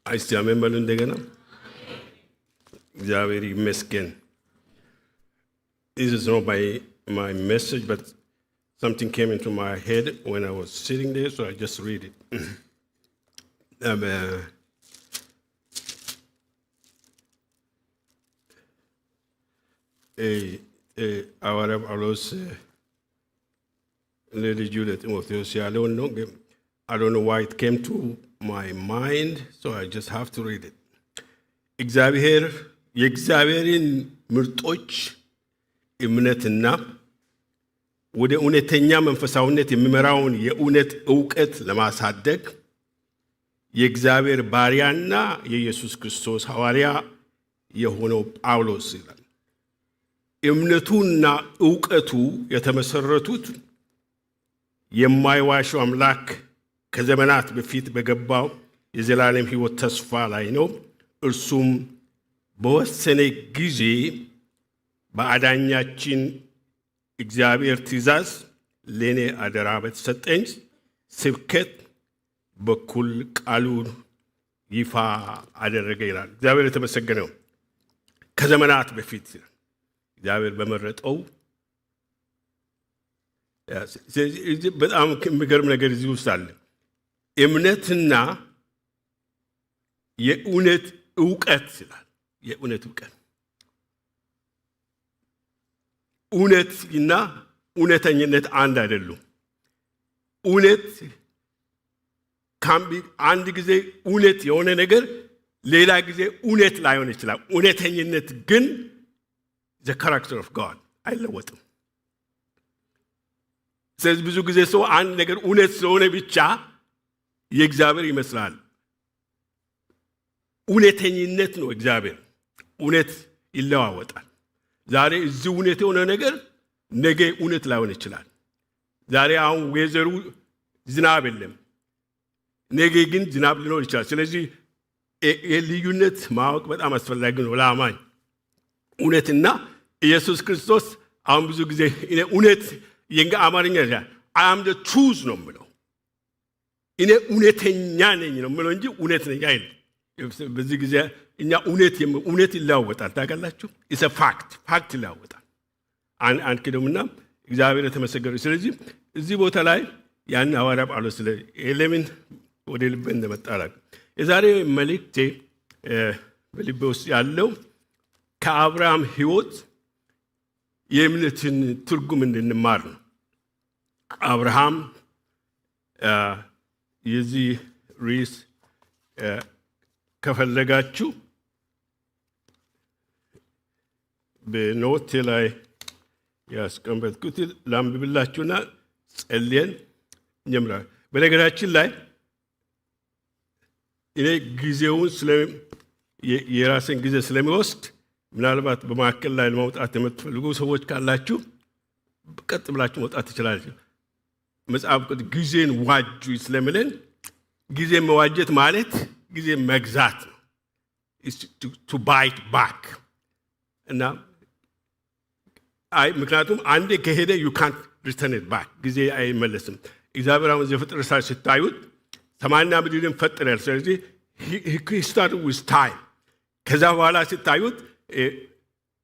አይስቲያመን በሉ እንደገና እግዚአብሔር ይመስገን። This is not my message, but something came into my head when I was sitting there, so I just read it. ሐዋርያ ጳውሎስ ለልጁ ለጢሞቴዎስ ያለውን ነው። I don't know why it came to my mind, so I just have to read it. የእግዚአብሔርን ምርጦች እምነትና ወደ እውነተኛ መንፈሳዊነት የሚመራውን የእውነት ዕውቀት ለማሳደግ የእግዚአብሔር ባሪያና የኢየሱስ ክርስቶስ ሐዋርያ የሆነው ጳውሎስ ይላል። እምነቱና ዕውቀቱ የተመሰረቱት የማይዋሸው አምላክ ከዘመናት በፊት በገባው የዘላለም ሕይወት ተስፋ ላይ ነው። እርሱም በወሰነ ጊዜ በአዳኛችን እግዚአብሔር ትእዛዝ ለእኔ አደራ በተሰጠኝ ስብከት በኩል ቃሉን ይፋ አደረገ ይላል። እግዚአብሔር የተመሰገነው። ከዘመናት በፊት እግዚአብሔር በመረጠው በጣም የሚገርም ነገር እዚህ ውስጥ አለ። እምነትና የእውነት ዕውቀት ይላል። የእውነት ዕውቀት እውነትና እውነተኝነት አንድ አይደሉም። እውነት አንድ ጊዜ እውነት የሆነ ነገር ሌላ ጊዜ እውነት ላይሆን ይችላል። እውነተኝነት ግን the character of God አይለወጥም። ስለዚህ ብዙ ጊዜ ሰው አንድ ነገር እውነት ስለሆነ ብቻ የእግዚአብሔር ይመስላል። እውነተኝነት ነው እግዚአብሔር። እውነት ይለዋወጣል። ዛሬ እዚህ እውነት የሆነ ነገር ነገ እውነት ላይሆን ይችላል። ዛሬ አሁን ወይዘሩ ዝናብ የለም፣ ነገ ግን ዝናብ ሊኖር ይችላል። ስለዚህ የልዩነት ማወቅ በጣም አስፈላጊ ነው ለአማኝ። እውነትና ኢየሱስ ክርስቶስ አሁን ብዙ ጊዜ እውነት የእንጋ አማርኛ I am the truth ነው የምለው። እኔ እውነተኛ ነኝ ነው የምለው እንጂ እውነት ነኝ አይደል። በዚህ ጊዜ እኛ እውነት ይለዋወጣል። ታውቃላችሁ? it's a fact ይለዋወጣል። አንክደውምና እግዚአብሔር የተመሰገነ። ስለዚህ እዚህ ቦታ ላይ ያን ሐዋርያ ጳውሎስ ለምን ወደ ልቤ እንደመጣ የዛሬ መልእክቴ በልቤ ውስጥ ያለው ከአብርሃም ሕይወት የእምነትን ትርጉም እንድንማር ነው። አብርሃም የዚህ ርዕስ ከፈለጋችሁ በኖቴ ላይ ያስቀመጥኩት ላንብብላችሁና ጸልየን እንጀምራለን። በነገራችን ላይ እኔ ጊዜውን የራሴን ጊዜ ስለሚወስድ ምናልባት በማዕከል ላይ ለማውጣት የምትፈልጉ ሰዎች ካላችሁ ቀጥ ብላችሁ መውጣት ትችላላችሁ። መጽሐፍ ቅዱስ ጊዜን ዋጁ ስለሚለን ጊዜ መዋጀት ማለት ጊዜ መግዛት ነው። to buy it back እና ምክንያቱም አንዴ ከሄደ you can't return it back። ጊዜ አይመለስም። እግዚአብሔር አሁን ዘፍጥረት ስታዩት ሰማይና ምድርን ፈጠረ። ስለዚህ he started with time። ከዛ በኋላ ስታዩት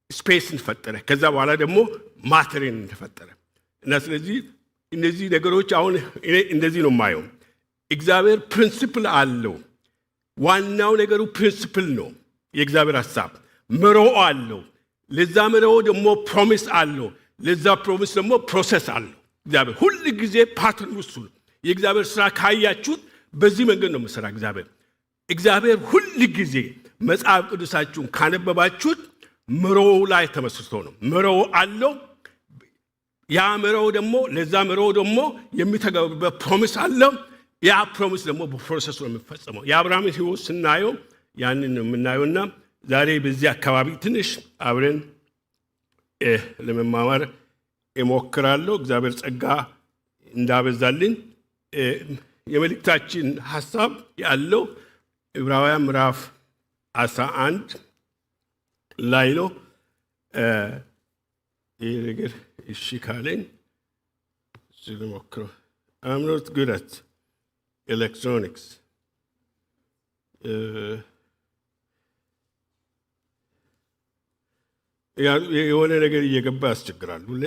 ስፔስን ፈጠረ። ከዛ በኋላ ደግሞ ማተርን ተፈጠረ እና ስለዚህ እነዚህ ነገሮች አሁን እንደዚህ ነው የማየው። እግዚአብሔር ፕሪንሲፕል አለው። ዋናው ነገሩ ፕሪንሲፕል ነው። የእግዚአብሔር ሐሳብ መርሆ አለው። ለዛ መርሆ ደግሞ ፕሮሚስ አለው። ለዛ ፕሮሚስ ደግሞ ፕሮሰስ አለው። እግዚአብሔር ሁሉ ጊዜ ፓተርን ውስጥ ነው። የእግዚአብሔር ስራ ካያችሁት በዚህ መንገድ ነው መሰራ እግዚአብሔር ሁሉ ጊዜ መጽሐፍ ቅዱሳችሁን ካነበባችሁት መርሆ ላይ ተመስርቶ ነው። መርሆ አለው። ያ መርሆ ደግሞ ለዛ መርሆ ደግሞ የሚተገበርበት ፕሮሚስ አለው። ያ ፕሮሚስ ደግሞ በፕሮሰስ ነው የሚፈጸመው። የአብርሃም ሕይወት ስናየው ያንን ነው የምናየውና ዛሬ በዚህ አካባቢ ትንሽ አብረን ለመማማር እሞክራለሁ። እግዚአብሔር ጸጋ እንዳበዛልን የመልእክታችን ሐሳብ ያለው ዕብራውያን ምዕራፍ 11 ላይ ነው። ይህ ነገር እሺ ካለኝ ስለሞክረው I'm not good at electronics. የሆነ ነገር እየገባ ያስቸግራል። ሁሌ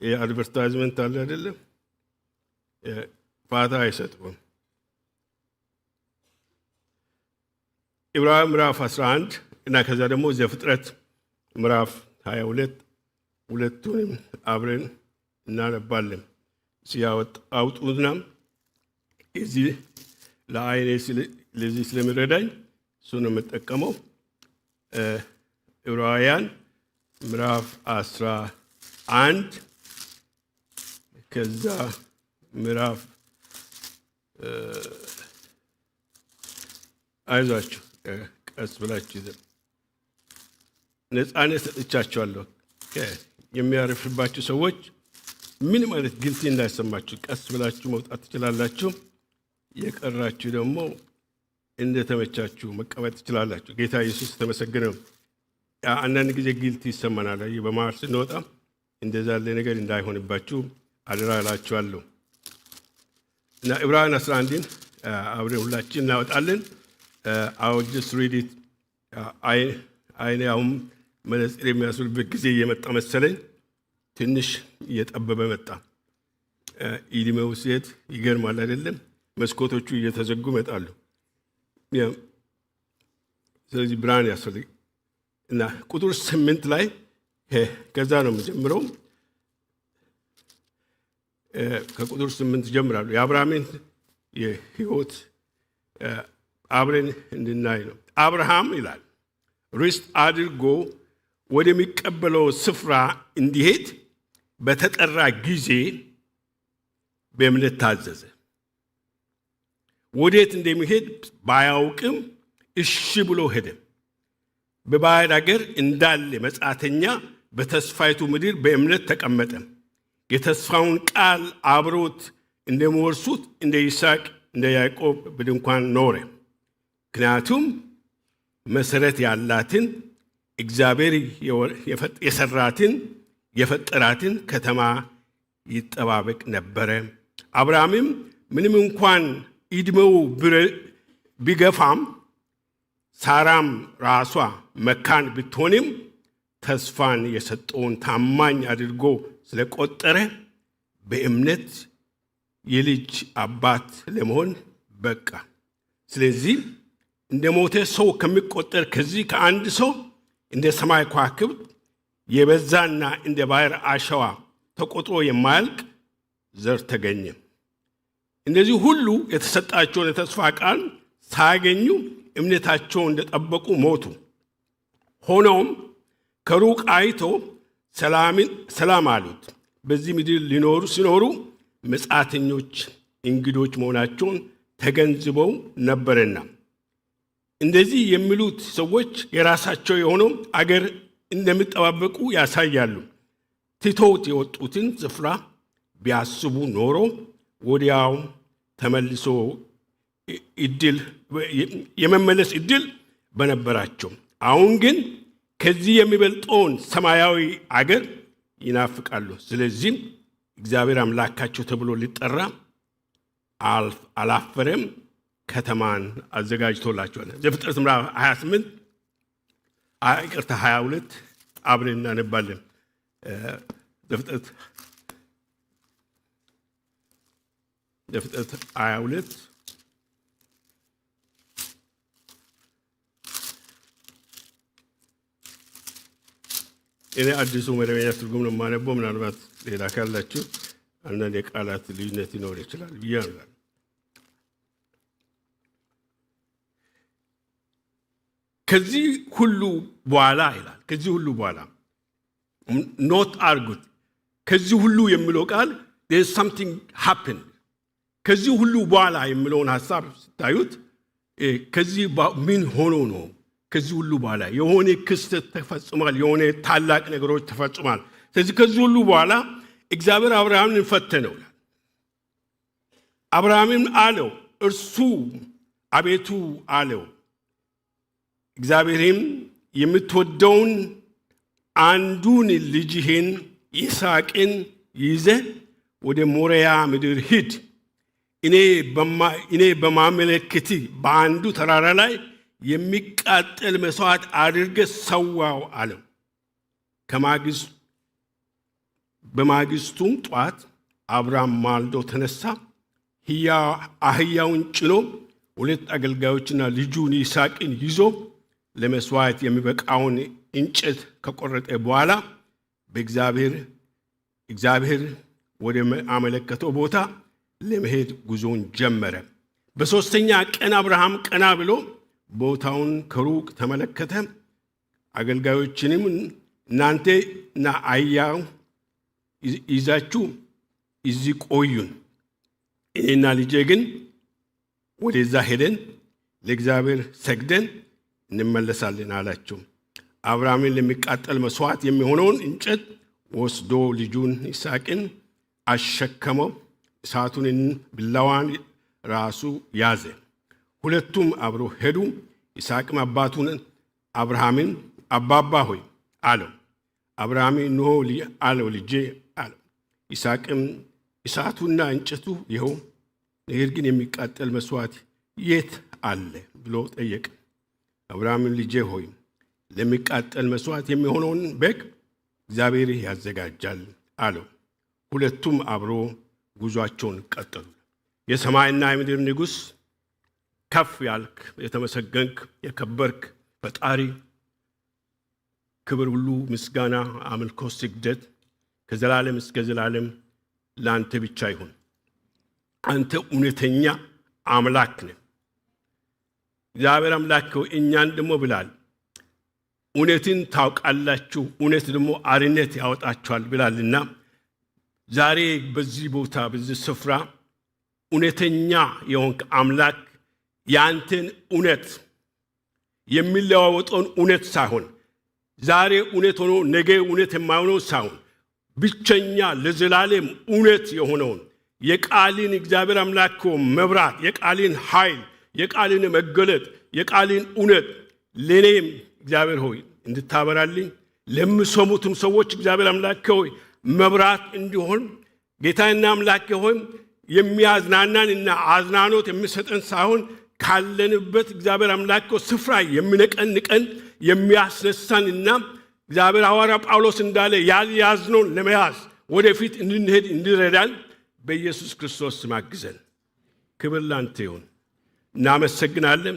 የአድቨርታይዝመንት አለ አይደለም፣ ፋታ አይሰጥም። ዕብራውያን ምዕራፍ 11 እና ከዛ ደግሞ ዘፍጥረት ምዕራፍ 22 ሁለቱንም አብረን እናነባለን። ሲያወጡና እዚህ ለአይኔ ለዚህ ስለሚረዳኝ እሱን ነው የምጠቀመው። ዕብራውያን ምዕራፍ 11 ከዛ ምዕራፍ አይዟችሁ ቀስ ብላችሁ ይዘን ነፃነት ሰጥቻችኋለሁ። የሚያርፍባችሁ ሰዎች ምን ማለት ግልጽ እንዳይሰማችሁ ቀስ ብላችሁ መውጣት ትችላላችሁ። የቀራችሁ ደግሞ እንደተመቻችሁ መቀመጥ ትችላላችሁ። ጌታ ኢየሱስ ተመሰገነ። አንዳንድ ጊዜ ግልጽ ይሰማናል። በመሃል ስንወጣ እንደዛ ያለ ነገር እንዳይሆንባችሁ አደራ እላችኋለሁ። እና ዕብራውያን 11ን አብረን ሁላችን እናወጣለን። I'll just read it. አይኔ አሁን መነጽር የሚያስብልበት ጊዜ እየመጣ መሰለኝ። ትንሽ እየጠበበ መጣ። ኢድሜው ሴት ይገርማል አይደለም? መስኮቶቹ እየተዘጉ ይመጣሉ። ስለዚህ ብርሃን ያስፈልግ እና ቁጥር 8 ላይ ከዛ ነው የምጀምረው። ከቁጥር 8 ጀምራለሁ። የአብርሃምን የሕይወት አብረን እንድናይ ነው። አብርሃም ይላል ርስት አድርጎ ወደሚቀበለው ስፍራ እንዲሄድ በተጠራ ጊዜ በእምነት ታዘዘ። ወዴት እንደሚሄድ ባያውቅም እሺ ብሎ ሄደ። በባዕድ አገር እንዳለ መጻተኛ በተስፋይቱ ምድር በእምነት ተቀመጠ። የተስፋውን ቃል አብሮት እንደሚወርሱት እንደ ይስሐቅ እንደ ያዕቆብ በድንኳን ኖረ። ምክንያቱም መሰረት ያላትን እግዚአብሔር የሰራትን የፈጠራትን ከተማ ይጠባበቅ ነበረ። አብርሃምም ምንም እንኳን ዕድሜው ቢገፋም ሳራም ራሷ መካን ብትሆንም ተስፋን የሰጠውን ታማኝ አድርጎ ስለቆጠረ በእምነት የልጅ አባት ለመሆን በቃ። ስለዚህ እንደ ሞተ ሰው ከሚቆጠር ከዚህ ከአንድ ሰው እንደ ሰማይ ከዋክብት የበዛና እንደ ባህር አሸዋ ተቆጥሮ የማያልቅ ዘር ተገኘ። እነዚህ ሁሉ የተሰጣቸውን የተስፋ ቃል ሳያገኙ እምነታቸውን እንደጠበቁ ሞቱ። ሆኖም ከሩቅ አይቶ ሰላም አሉት። በዚህ ምድር ሲኖሩ መጻተኞች እንግዶች መሆናቸውን ተገንዝበው ነበርና። እንደዚህ የሚሉት ሰዎች የራሳቸው የሆነው አገር እንደሚጠባበቁ ያሳያሉ። ትተውት የወጡትን ስፍራ ቢያስቡ ኖሮ ወዲያው ተመልሶ የመመለስ እድል በነበራቸው። አሁን ግን ከዚህ የሚበልጠውን ሰማያዊ አገር ይናፍቃሉ። ስለዚህም እግዚአብሔር አምላካቸው ተብሎ ሊጠራ አላፈረም፣ ከተማን አዘጋጅቶላቸዋል። ዘፍጥረት ምዕራፍ 28 22 አብረን እናነባለን። ዘፍጥረት 22 እኔ አዲሱ መደበኛ ትርጉም ነው የማነበው። ምናልባት ሌላ ካላችሁ አንዳንድ የቃላት ልዩነት ሊኖር ይችላል ብዬ አምናለሁ። ከዚህ ሁሉ በኋላ ይላል። ከዚህ ሁሉ በኋላ ኖት አርጉት። ከዚህ ሁሉ የሚለው ቃል there is something happened። ከዚህ ሁሉ በኋላ የሚለውን ሐሳብ ስታዩት ከዚህ ምን ሆኖ ነው? ከዚህ ሁሉ በኋላ የሆነ ክስተት ተፈጽሟል። የሆነ ታላቅ ነገሮች ተፈጽሟል። ስለዚህ ከዚህ ሁሉ በኋላ እግዚአብሔር አብርሃምን ፈተነው። አብርሃምን አለው እርሱ አቤቱ አለው እግዚአብሔርም የምትወደውን አንዱን ልጅህን ይስሐቅን ይዘህ ወደ ሞሪያ ምድር ሂድ፣ እኔ በማመለክት በአንዱ ተራራ ላይ የሚቃጠል መስዋዕት አድርገህ ሰዋው አለው። በማግስቱም ጧት አብርሃም ማልዶ ተነሳ፣ አህያውን ጭኖ 2 አገልጋዮችና ልጁን ይስሐቅን ይዞ ለመስዋዕት የሚበቃውን እንጨት ከቆረጠ በኋላ እግዚአብሔር ወደ አመለከተው ቦታ ለመሄድ ጉዞን ጀመረ። በሦስተኛ ቀን አብርሃም ቀና ብሎ ቦታውን ከሩቅ ተመለከተ። አገልጋዮችንም እናንተና አህያው ይዛችሁ እዚህ ቆዩን፣ እኔና ልጄ ግን ወደዛ ሄደን ለእግዚአብሔር ሰግደን እንመለሳለን አላቸው። አብርሃምን ለሚቃጠል መስዋዕት የሚሆነውን እንጨት ወስዶ ልጁን ይስሐቅን አሸከመው። እሳቱን ብላዋን ራሱ ያዘ። ሁለቱም አብሮ ሄዱ። ይስሐቅም አባቱን አብርሃምን አባባ ሆይ አለው። አብርሃም እንሆ አለው ልጄ አለው። ይስሐቅም እሳቱና እንጨቱ ይኸው፣ ነገር ግን የሚቃጠል መስዋዕት የት አለ ብሎ ጠየቀ። አብርሃምን ልጄ ሆይ ለሚቃጠል መስዋዕት የሚሆነውን በግ እግዚአብሔር ያዘጋጃል አለው። ሁለቱም አብሮ ጉዟቸውን ቀጠሉ። የሰማይና የምድር ንጉሥ፣ ከፍ ያልክ የተመሰገንክ የከበርክ ፈጣሪ፣ ክብር ሁሉ፣ ምስጋና፣ አምልኮ፣ ስግደት ከዘላለም እስከ ዘላለም ለአንተ ብቻ ይሁን። አንተ እውነተኛ አምላክ ነህ። እግዚአብሔር አምላክ እኛን ደግሞ ብላል፣ እውነትን ታውቃላችሁ፣ እውነት ደግሞ አርነት ያወጣችኋል ብላልና ዛሬ በዚህ ቦታ በዚህ ስፍራ እውነተኛ የሆንክ አምላክ ያንተን እውነት የሚለዋወጠውን እውነት ሳይሆን ዛሬ እውነት ሆኖ ነገ እውነት የማይሆነው ሳይሆን ብቸኛ ለዘላለም እውነት የሆነውን የቃልን እግዚአብሔር አምላክ መብራት፣ የቃልን ኃይል፣ የቃልን መገለጥ፣ የቃልን እውነት ለኔም እግዚአብሔር ሆይ እንድታበራልኝ ለሚሰሙትም ሰዎች እግዚአብሔር አምላክ ሆይ መብራት እንዲሆን ጌታና አምላክ ሆይ የሚያዝናናንና አዝናኖት የሚሰጠን ሳይሆን ካለንበት እግዚአብሔር አምላክ ስፍራ የሚነቀንቀን የሚያስነሳንና እግዚአብሔር ሐዋርያ ጳውሎስ እንዳለ ያልያዝነውን ለመያዝ ወደፊት እንድንሄድ እንዲረዳን በኢየሱስ ክርስቶስ ስም አግዘን። ክብር ላንተ ይሁን። እናመሰግናለን።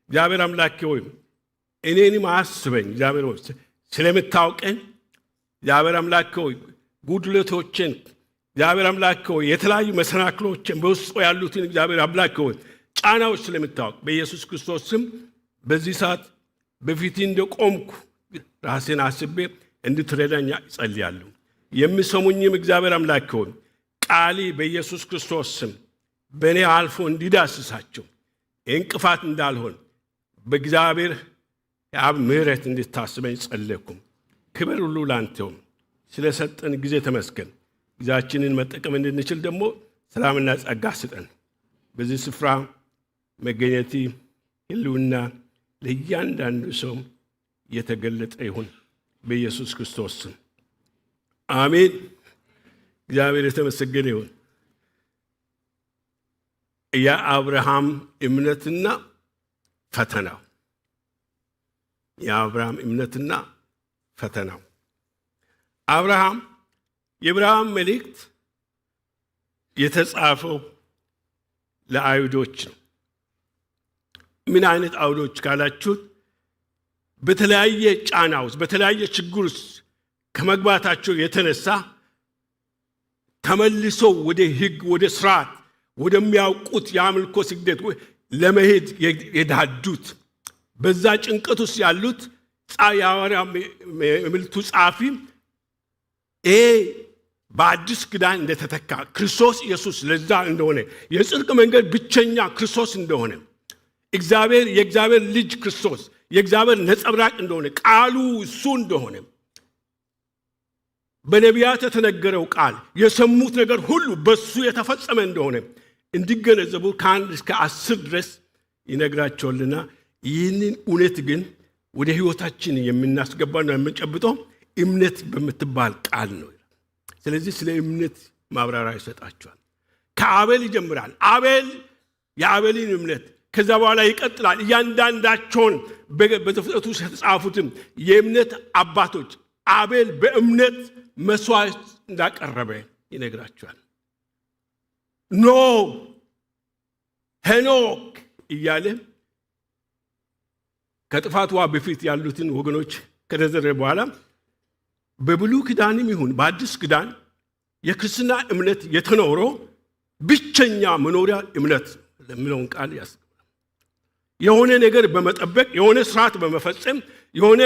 እግዚአብሔር አምላክ ሆይ እኔንም አስበኝ። እግዚአብሔር ሆይ ስለምታውቀን እግዚአብሔር አምላክ ሆይ ጉድለቶችን እግዚአብሔር አምላክ ሆይ የተለያዩ መሰናክሎችን በውስጡ ያሉትን እግዚአብሔር አምላክ ሆይ ጫናዎች ስለምታውቅ በኢየሱስ ክርስቶስ ስም በዚህ ሰዓት በፊት እንደቆምኩ ራሴን አስቤ እንድትረዳኝ እጸልያለሁ። የሚሰሙኝም እግዚአብሔር አምላክ ሆይ ቃሊ በኢየሱስ ክርስቶስ ስም በእኔ አልፎ እንዲዳስሳቸው እንቅፋት እንዳልሆን በእግዚአብሔር የአብ ምሕረት እንድታስበኝ ጸለይኩ። ክብር ሁሉ ላንተው። ስለሰጠን ጊዜ ተመስገን። ጊዜያችንን መጠቀም እንድንችል ደግሞ ሰላምና ጸጋ ስጠን። በዚህ ስፍራ መገኘቲ ህልውና ለእያንዳንዱ ሰው የተገለጠ ይሁን በኢየሱስ ክርስቶስ ስም አሜን። እግዚአብሔር የተመሰገነ ይሁን። የአብርሃም እምነትና ፈተናው የአብርሃም እምነትና ፈተናው የአብርሃም መልእክት የተጻፈው ለአይሁዶች ነው። ምን አይነት አይሁዶች ካላችሁት በተለያየ ጫና ውስጥ በተለያየ ችግር ውስጥ ከመግባታቸው የተነሳ ተመልሶ ወደ ሕግ ወደ ስርዓት ወደሚያውቁት የአምልኮ ስግደት ለመሄድ የዳዱት በዛ ጭንቀት ውስጥ ያሉት የሐዋርያው መልእክቱ ጸሐፊ በአዲስ ኪዳን እንደተተካ ክርስቶስ ኢየሱስ ለዛ እንደሆነ የጽድቅ መንገድ ብቸኛ ክርስቶስ እንደሆነ የእግዚአብሔር ልጅ ክርስቶስ የእግዚአብሔር ነጸብራቅ እንደሆነ ቃሉ እሱ እንደሆነ በነቢያት የተነገረው ቃል የሰሙት ነገር ሁሉ በሱ የተፈጸመ እንደሆነ እንዲገነዘቡ ከ1 እስከ 10 ድረስ ይነግራቸዋልና ይህንን እውነት ግን ወደ ሕይወታችን የምናስገባና የምንጨብጠው እምነት በምትባል ቃል ነው። ስለዚህ ስለ እምነት ማብራሪያ ይሰጣቸዋል። ከአቤል ይጀምራል። አቤል የአቤልን እምነት ከዛ በኋላ ይቀጥላል። እያንዳንዳቸውን በዘፍጥረት ውስጥ የተጻፉትም የእምነት አባቶች አቤል በእምነት መስዋዕት እንዳቀረበ ይነግራቸዋል። ኖህ፣ ሄኖክ እያለ ከጥፋት ውሃ በፊት ያሉትን ወገኖች ከዘረዘረ በኋላ በብሉይ ኪዳንም ይሁን በአዲስ ኪዳን የክርስትና እምነት የተኖረው ብቸኛ መኖሪያ እምነት ለሚለውን ቃል ያስቀምጣል። የሆነ ነገር በመጠበቅ የሆነ ስርዓት በመፈጸም የሆነ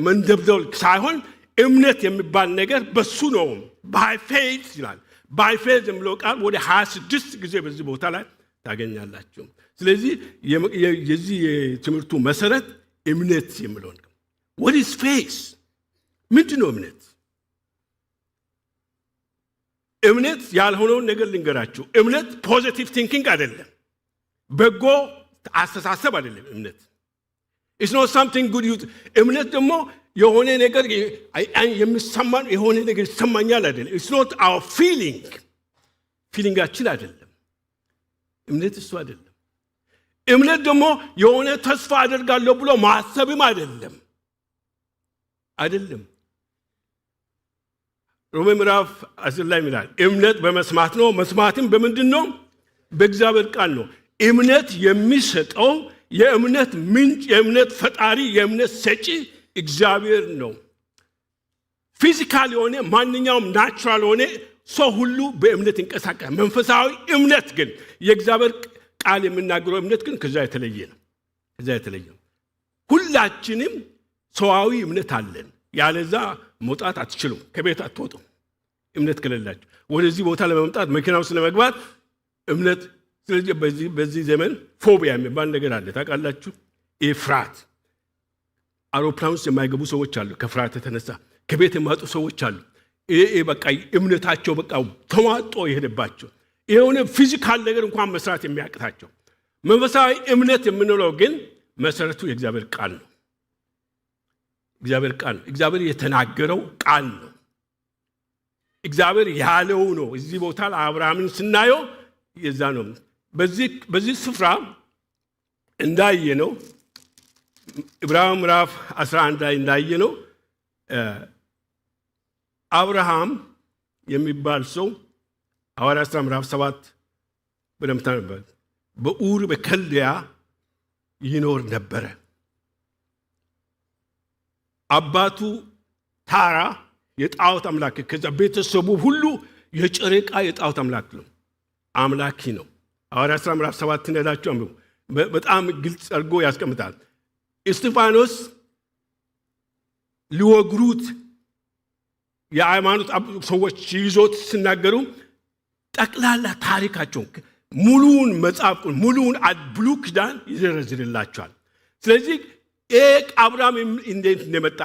መንደብደብ ሳይሆን እምነት የሚባል ነገር በሱ ነው። ባይ ፌዝ ይላል። ባይ ፌዝ የሚለው ቃል ወደ 26 ጊዜ በዚህ ቦታ ላይ ታገኛላችሁ። ስለዚህ የዚህ የትምህርቱ መሰረት እምነት የሚለው ነው። what is faith? ምንድን ነው እምነት? እምነት ያልሆነውን ነገር ልንገራችሁ። እምነት ፖዚቲቭ ቲንኪንግ አይደለም፣ በጎ አስተሳሰብ አይደለም። እምነት it's not something good. እምነት ደግሞ የሆነ ነገር የሚሰማን የሆነ ነገር ይሰማኛል አይደለም። it's not our ፊሊንጋችን አይደለም። እምነት እሱ አይደለም። እምነት ደግሞ የሆነ ተስፋ አደርጋለሁ ብሎ ማሰብም አይደለም። ሮሜ ምዕራፍ 10 ላይ ይላል እምነት በመስማት ነው፣ መስማትም በምንድን ነው? በእግዚአብሔር ቃል ነው። እምነት የሚሰጠው የእምነት ምንጭ፣ የእምነት ፈጣሪ፣ የእምነት ሰጪ እግዚአብሔር ነው። ፊዚካል የሆነ ማንኛውም ናቹራል የሆነ ሰው ሁሉ በእምነት ይንቀሳቀሳል። መንፈሳዊ እምነት ግን የእግዚአብሔር ቃል የምናገረው እምነት ግን ከዛ የተለየ ነው። ሁላችንም ሰዋዊ እምነት አለን። ያለዛ መውጣት አትችሉም፣ ከቤት አትወጡም። እምነት ከሌላችሁ ወደዚህ ቦታ ለመምጣት መኪና ውስጥ ለመግባት እምነት። ስለዚህ በዚህ ዘመን ፎቢያ የሚባል ነገር አለ። ታውቃላችሁ? ፍርሃት። አውሮፕላን ውስጥ የማይገቡ ሰዎች አሉ፣ ከፍርሃት የተነሳ ከቤት የማጡ ሰዎች አሉ። በቃ እምነታቸው በቃ ተሟጦ የሄደባቸው የሆነ ፊዚካል ነገር እንኳን መስራት የሚያቅታቸው። መንፈሳዊ እምነት የምንለው ግን መሰረቱ የእግዚአብሔር ቃል ነው። እግዚአብሔር የተናገረው ቃል ነው። እግዚአብሔር ያለው ነው። እዚህ ቦታ አብርሃምን ስናየው የዛ ነው። በዚህ ስፍራ እንዳየነው ዕብራውያን ምዕራፍ 11 ላይ እንዳየነው አብርሃም የሚባል ሰው ሐዋርያት ሥራ ምዕራፍ 7 በደምታ ነበር በኡር በከልድያ ይኖር ነበረ። አባቱ ታራ የጣዖት አምላክ፣ ከዛ ቤተሰቡ ሁሉ የጨረቃ የጣዖት አምላኪ ነው። ሐዋርያት ሥራ ምዕራፍ 7 እንደላችሁ አንብቡ። በጣም ግልጽ አድርጎ ያስቀምጣል። እስጢፋኖስ ሊወግሩት የሃይማኖት ሰዎች ይዞት ሲናገሩ ጠቅላላ ታሪካቸውን ሙሉውን መጽሐፍ ሙሉውን ብሉይ ኪዳን ይዘረዝርላቸዋል። ስለዚህ አብርሃም እንዴት እንደመጣ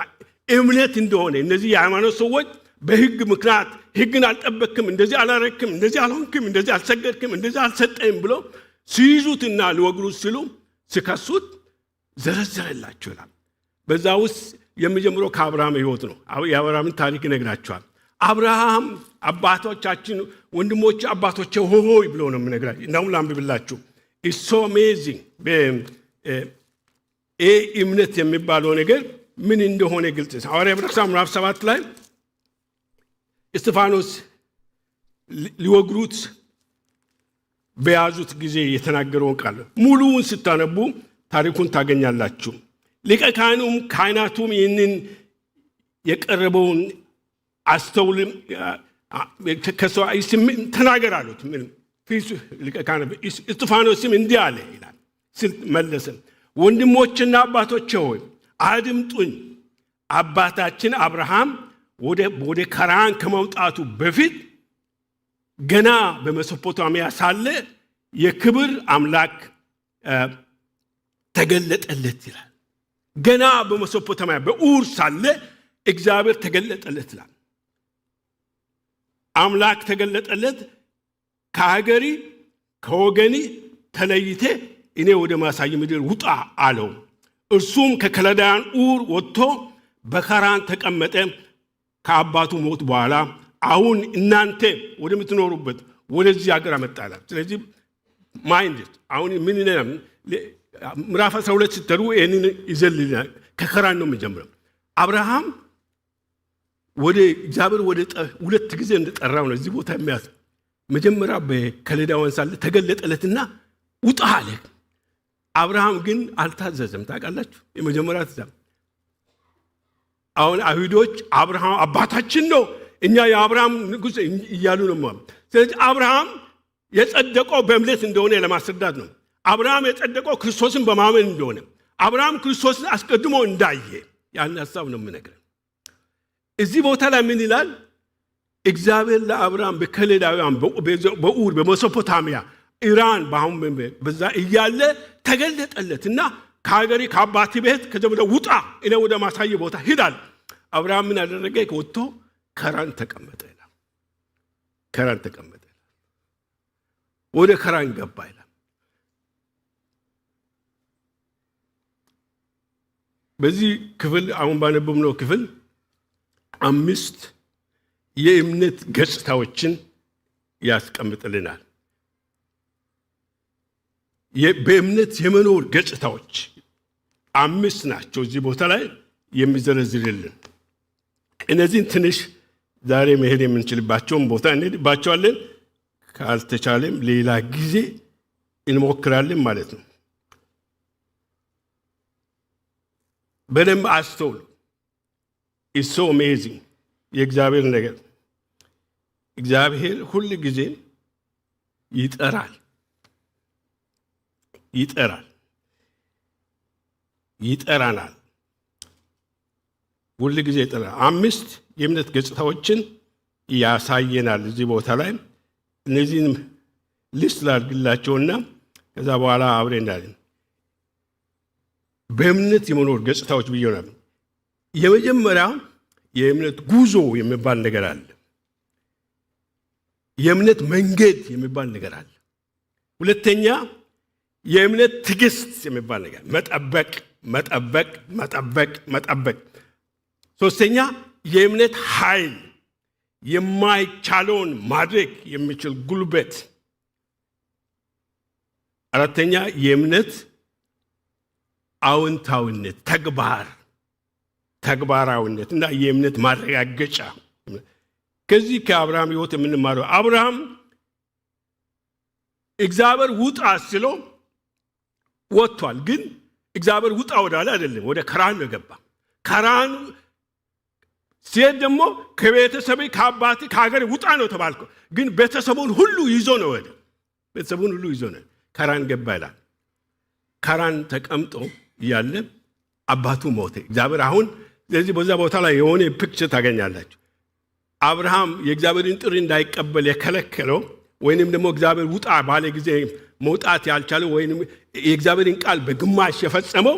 እምነት እንደሆነ እነዚህ የሃይማኖት ሰዎች በሕግ ምክንያት ሕግን አልጠበቅክም፣ እንደዚህ አላረክም፣ እንደዚህ አልሆንክም፣ እንደዚህ አልሰገድክም፣ እንደዚህ አልሰጠህም ብሎ ሲይዙትና ሊወግሩት ሲሉ ሲከሱት ዘረዘረላቸው ይላል። በዛ ውስጥ የሚጀምረው ከአብርሃም ሕይወት ነው። የአብርሃምን ታሪክ ይነግራቸዋል። አብርሃም አባቶቻችን ወንድሞች አባቶቼ ሆይ ብሎ ነው የምነግራቸው። እንደውም ላንብብላችሁ። ኢትስ ሶ አሜዚንግ። እምነት የሚባለው ነገር ምን እንደሆነ ግልጽ ነው። ሐዋርያት ሥራ ምዕራፍ 7 ላይ እስጢፋኖስ ሊወግሩት በያዙት ጊዜ የተናገረውን ቃል ሙሉውን ስታነቡ ታሪኩን ታገኛላችሁ። ሊቀ ካህናቱም ይህንን የቀረበውን አስተውልም ተናገር አሉት። እስጢፋኖስም እንዲህ አለ ይላል ሲል መለሰ፣ ወንድሞችና አባቶቼ ሆይ አድምጡኝ። አባታችን አብርሃም ወደ ከነዓን ከመውጣቱ በፊት ገና በሜሶፖታሚያ ሳለ የክብር አምላክ ተገለጠለት ይላል። ገና በሜሶፖታሚያ በኡር ሳለ እግዚአብሔር ተገለጠለት ይላል። አምላክ ተገለጠለት። ከሀገሪ ከወገኒ ተለይቴ እኔ ወደ ማሳይ ምድር ውጣ አለው። እርሱም ከከለዳውያን ኡር ወጥቶ በከራን ተቀመጠ። ከአባቱ ሞት በኋላ አሁን እናንተ ወደምትኖሩበት ወደዚህ ሀገር አመጣላ። ስለዚህ ማይንድ አሁን ምን ይላል ምዕራፍ 12 ስትሩ ይሄንን ይዘልልናል። ከከራን ነው የሚጀምረው። አብርሃም ወደ እግዚአብሔር ወደ ሁለት ጊዜ እንደጠራው ነው እዚህ ቦታ የሚያስ መጀመሪያ በከለዳውያን ሳለ ተገለጠለትና ውጣ አለ። አብርሃም ግን አልታዘዘም። ታውቃላችሁ የመጀመሪያ ትእዛዝ አሁን አይሁዶች አብርሃም አባታችን ነው እኛ የአብርሃም ንጉሥ እያሉ ነው ማለት። ስለዚህ አብርሃም የጸደቀው በእምነት እንደሆነ ለማስረዳት ነው። አብርሃም የጸደቀው ክርስቶስን በማመን እንደሆነ አብርሃም ክርስቶስን አስቀድሞ እንዳየ ያን ሐሳብ ነው የምነግረን። እዚህ ቦታ ላይ ምን ይላል? እግዚአብሔር ለአብርሃም በከለዳውያን በኡር በሜሶፖታሚያ ኢራን በአሁን በዛ እያለ ተገለጠለትና ከሀገሬ ከአባቴ ቤት ከዘመደ ውጣ እኔ ወደ ማሳየ ቦታ ሂዳል። አብርሃም ምን አደረገ? ወጥቶ ከራን ተቀመጠ ይላል። ከራን ተቀመጠ ወደ ከራን ገባ ይላል። በዚህ ክፍል አሁን ባነበብነው ክፍል 5 የእምነት ገጽታዎችን ያስቀምጥልናል። በእምነት የመኖር ገጽታዎች 5 ናቸው እዚህ ቦታ ላይ የሚዘረዝርልን። እነዚህን ትንሽ ዛሬ መሄድ የምንችልባቸውን ቦታ እንሄድባቸዋለን። ካልተቻለም ሌላ ጊዜ እንሞክራለን ማለት ነው። በደንብ አስተውሉ። ኢትስ ሶ አሜዚንግ የእግዚአብሔር ነገር። እግዚአብሔር ሁል ጊዜ ይጠራናል። ሁል ጊዜ ይጠራናል። 5 የእምነት ገጽታዎችን ያሳየናል እዚህ ቦታ ላይ። እነዚህን ሊስት ላድርግላቸውና ከዛ በኋላ አብረን እንዳለን በእምነት የመኖር ገጽታዎች ብየናል። የመጀመሪያው የእምነት ጉዞ የሚባል ነገር አለ። የእምነት መንገድ የሚባል ነገር አለ። ሁለተኛ የእምነት ትዕግስት የሚባል ነገር መጠበቅ። ሶስተኛ የእምነት ኃይል የማይቻለውን ማድረግ የሚችል ጉልበት። አራተኛ የእምነት አዎንታዊነት ተግባራዊነት እና የእምነት ማረጋገጫ። ከዚህ ከአብርሃም ሕይወት የምንማረው አብርሃም እግዚአብሔር ውጣ ሲለው ወጥቷል። ግን እግዚአብሔር ውጣ ወዳለ አይደለም፣ ወደ ከራን ነው የገባ። ከራን ሲሄድ ደግሞ ከቤተሰብ ከአባት ከሀገር ውጣ ነው ተባልከው። ግን ቤተሰቡን ሁሉ ይዞ ነው ከራን ገባ ይላል። ከራን ተቀምጦ እያለ አባቱ ሞተ። እግዚአብሔር አሁን ስለዚህ በዛ ቦታ ላይ የሆነ ፒክቸር ታገኛላችሁ። አብርሃም የእግዚአብሔርን ጥሪ እንዳይቀበል የከለከለው ወይንም ደግሞ እግዚአብሔር ውጣ ባለ ጊዜ መውጣት ያልቻለው ወይንም የእግዚአብሔርን ቃል በግማሽ የፈጸመው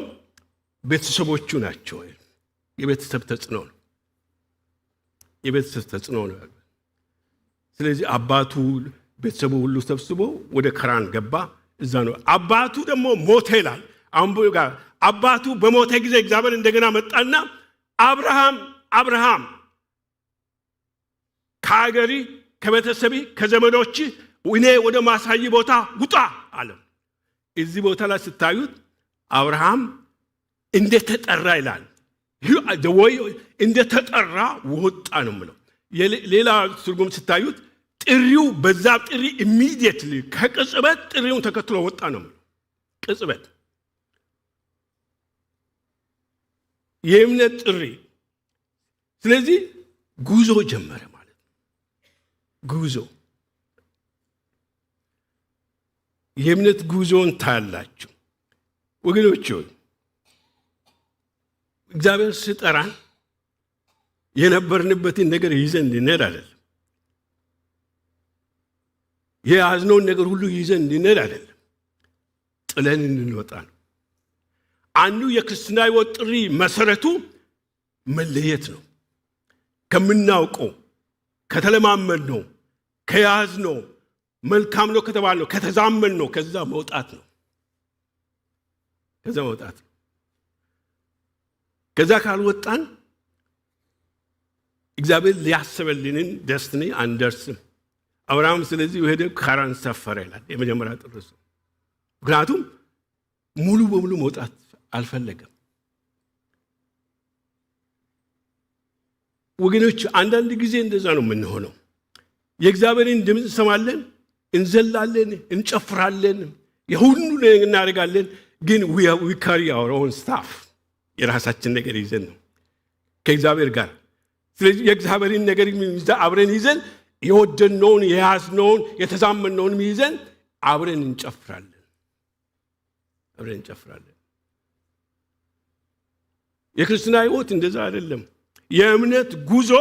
ቤተሰቦቹ ናቸው። የቤተሰብ ተጽዕኖ ነው። ስለዚህ አባቱ ቤተሰቡ ሁሉ ሰብስቦ ወደ ከራን ገባ። እዛ ነው አባቱ ደግሞ ሞተ ይላል። አሁን ጋር አባቱ በሞተ ጊዜ እግዚአብሔር እንደገና መጣና አብርሃም ከሀገሪ ከቤተሰቢ ከዘመዶች እኔ ወደ ማሳይ ቦታ ውጣ አለ። እዚህ ቦታ ላይ ስታዩት አብርሃም እንደተጠራ ይላል። እንደተጠራ ወጣ ነው የምለው። ሌላ ትርጉም ስታዩት ጥሪው በዛ ጥሪ ኢሚዲየትሊ ከቅጽበት ጥሪውን ተከትሎ ወጣ ነው የምለው። ቅጽበት የእምነት ጥሪ። ስለዚህ ጉዞ ጀመረ ማለት ነው። ጉዞ የእምነት ጉዞን ታያላችሁ ወገኖች። እግዚአብሔር ሲጠራን የነበርንበትን ነገር ይዘን እንድንሄድ አይደለም። የያዝነውን ነገር ሁሉ ይዘን እንድንሄድ አይደለም፣ ጥለን እንድንወጣ ነው። አንዱ የክርስትና ሕይወት ጥሪ መሰረቱ መለየት ነው። ከምናውቀው፣ ከተለማመድነው፣ ከያዝነው፣ መልካም ነው ከተባልነው፣ ከተዛመድነው ከዛ መውጣት ነው። ከዛ ካልወጣን እግዚአብሔር ሊያስበልንን ደስትኒ አንደርስም። አብርሃም ስለዚህ ሄደ ካራን ሰፈረ ይላል የመጀመሪያ ጥቅስ። ምክንያቱም ሙሉ በሙሉ መውጣት አልፈለገም። ወገኖች አንዳንድ ጊዜ እንደዛ ነው የምንሆነው። የእግዚአብሔርን ድምፅ እንሰማለን፣ እንዘላለን፣ እንጨፍራለን፣ የሁሉ እናደርጋለን። ግን we carry our own stuff የራሳችን ነገር ይዘን ነው ከእግዚአብሔር ጋር። ስለዚህ የእግዚአብሔርን ነገር አብረን ይዘን የወደድነውን የያዝነውን የተዛመነውን ይዘን አብረን እንጨፍራለን። የክርስትና ሕይወት እንደዛ አይደለም። የእምነት ጉዞ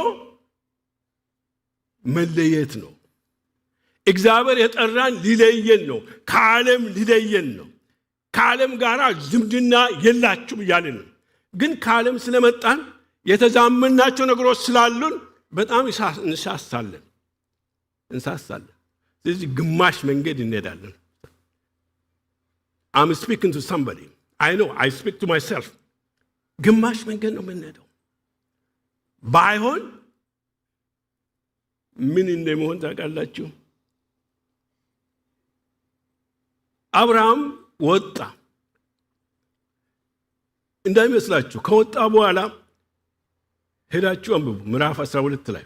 መለየት ነው። እግዚአብሔር የጠራን ሊለየን ነው። ከዓለም ሊለየን ነው። ከዓለም ጋር ዝምድና የላችሁም እያልን ነው። ግን ከዓለም ስለመጣን የተዛመናቸው ነገሮች ስላሉን በጣም እንሳሳለን። ስለዚህ ግማሽ መንገድ እንሄዳለን። I'm speaking to somebody. I know I speak to myself. ግማሽ መንገድ ነው የምንሄደው። ባይሆን ምን እንደሚሆን ታውቃላችሁ? አብርሃም ወጣ። እንዳይመስላችሁ ከወጣ በኋላ ሄዳችሁ አንብቡ ምዕራፍ 12 ላይ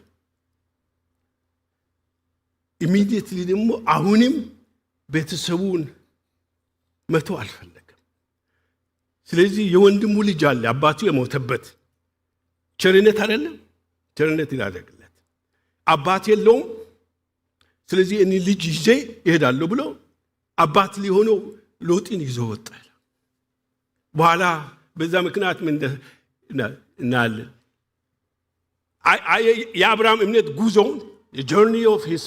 ኢሚዲየትሊ ደግሞ አሁንም ቤተሰቡን መቶ አልፈለገም። ስለዚህ የወንድሙ ልጅ አለ አባቱ የሞተበት ቸርነት አይደለም ቸርነት ይላደርግለት አባት የለውም። ስለዚህ እኔ ልጅ ይዤ እሄዳለሁ ብሎ አባት ሊሆነው ሎጥን ይዞ ወጣ። በኋላ በዛ ምክንያት ምን እናያለን? የአብርሃም እምነት ጉዞ የጆርኒ ኦፍ ሂዝ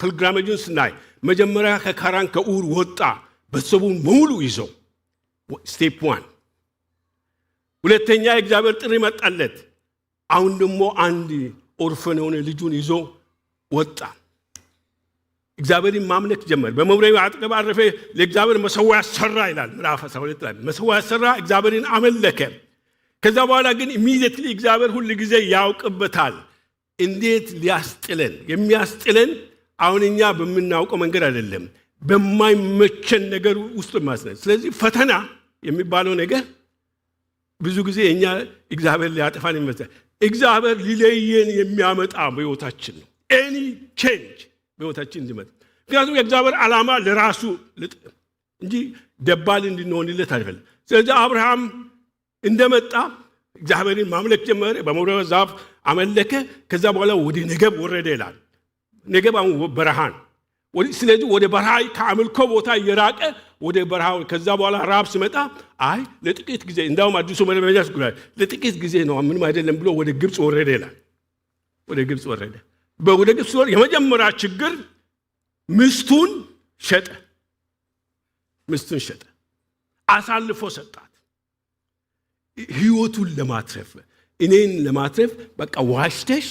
ፒልግራሜጅን ስናይ መጀመሪያ ከካራን ከኡር ወጣ ቤተሰቡን ሙሉ ይዞ ስቴፕ 1። ሁለተኛ የእግዚአብሔር ጥሪ መጣለት። አሁን ደግሞ አንድ ኦርፈን የሆነ ልጁን ይዞ ወጣ። እግዚአብሔርን ማምለክ ጀመረ። በመምሬው አጠገብ አረፈ፣ ለእግዚአብሔር መሰዊያ ሰራ ይላል ምዕራፍ 12 ላይ። መሰዊያ ሰራ፣ እግዚአብሔርን አመለከ። ከዛ በኋላ ግን ኢሚዲየትሊ እግዚአብሔር ሁሉ ጊዜ ያውቅበታል እንዴት ሊያስጥለን። የሚያስጥለን አሁን እኛ በምናውቀው መንገድ አይደለም፣ በማይመቸን ነገር ውስጥ ማስነስ። ስለዚህ ፈተና የሚባለው ነገር ብዙ ጊዜ እኛ እግዚአብሔር ሊያጠፋን ይመስላል። እግዚአብሔር ሊለየን የሚያመጣ በሕይወታችን ነው። ኤኒ ቼንጅ በሕይወታችን እንዲመጣ። ምክንያቱም የእግዚአብሔር ዓላማ ለራሱ እንጂ ደባል እንድንሆንለት አይደለም። ስለዚህ አብርሃም እንደመጣ እግዚአብሔርን ማምለክ ጀመረ። በመምሬው ዛፍ አመለከ። ከዛ በኋላ ወደ ነገብ ወረደ ይላል። ነገብ አሁን በረሃን። ስለዚህ ወደ በረሃ ከአምልኮ ቦታ እየራቀ ወደ በረሃ። ከዛ በኋላ ራብ ሲመጣ አይ ለጥቂት ጊዜ እንዳውም አዲሱ መደበኛ ስኩላል ለጥቂት ጊዜ ነው ምንም አይደለም ብሎ ወደ ግብፅ ወረደ ይላል። ወደ ግብፅ ወረደ። ወደ ግብፅ ወረደ። የመጀመሪያ ችግር ሚስቱን ሸጠ። አሳልፎ ሰጣት። ህይወቱን ለማትረፍ እኔን ለማትረፍ በቃ ዋሽተሽ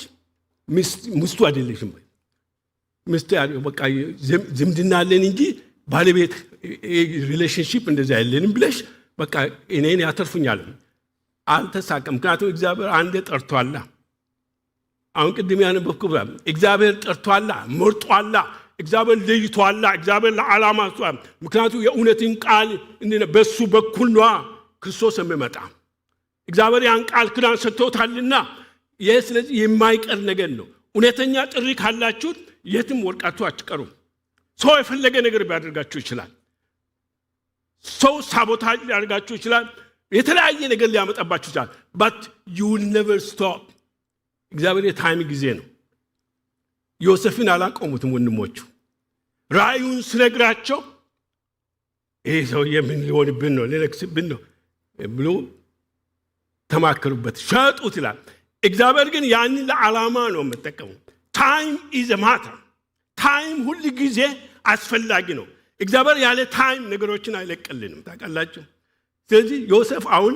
ሚስቱ አይደለሽም ሚስቱ በቃ ዝምድና አለን እንጂ ባለቤት ሪሌሽንሺፕ እንደዚህ አይደለንም ብለሽ በቃ እኔን ያተርፉኛል። አልተሳቀም። ምክንያቱም እግዚአብሔር አንዴ ጠርቷላ። አሁን ቅድም ያነበብኩ እግዚአብሔር ጠርቷላ፣ መርጧላ፣ እግዚአብሔር ለይቷላ። እግዚአብሔር ለዓላማ ሷል። ምክንያቱም የእውነትን ቃል በሱ በኩል ነው ክርስቶስ የሚመጣ። እግዚአብሔር ያን ቃል ክዳን ሰጥቶታልና ይህ ስለዚህ የማይቀር ነገር ነው። እውነተኛ ጥሪ ካላችሁ የትም ወርቃችሁ አትቀሩም። ሰው የፈለገ ነገር ቢያደርጋችሁ ይችላል። ሰው ሳቦታጅ ሊያደርጋችሁ ይችላል። የተለያየ ነገር ሊያመጣባችሁ ይችላል። but you will never stop። እግዚአብሔር የታይም ጊዜ ነው። ዮሴፍን አላቆሙትም ወንድሞቹ። ራእዩን ስነግራቸው ይሄ ሰው የምን ሊሆንብን ነው ሊነክስብን ነው ብሎ ተማከሩበት፣ ሸጡት ይላል። እግዚአብሔር ግን ያንን ለዓላማ ነው የምጠቀመው። ታይም ኢዝ ኤ ማተር። ታይም ሁሉ ጊዜ አስፈላጊ ነው። እግዚአብሔር ያለ ታይም ነገሮችን አይለቅልንም። ታውቃላችሁ። ስለዚህ ዮሴፍ አሁን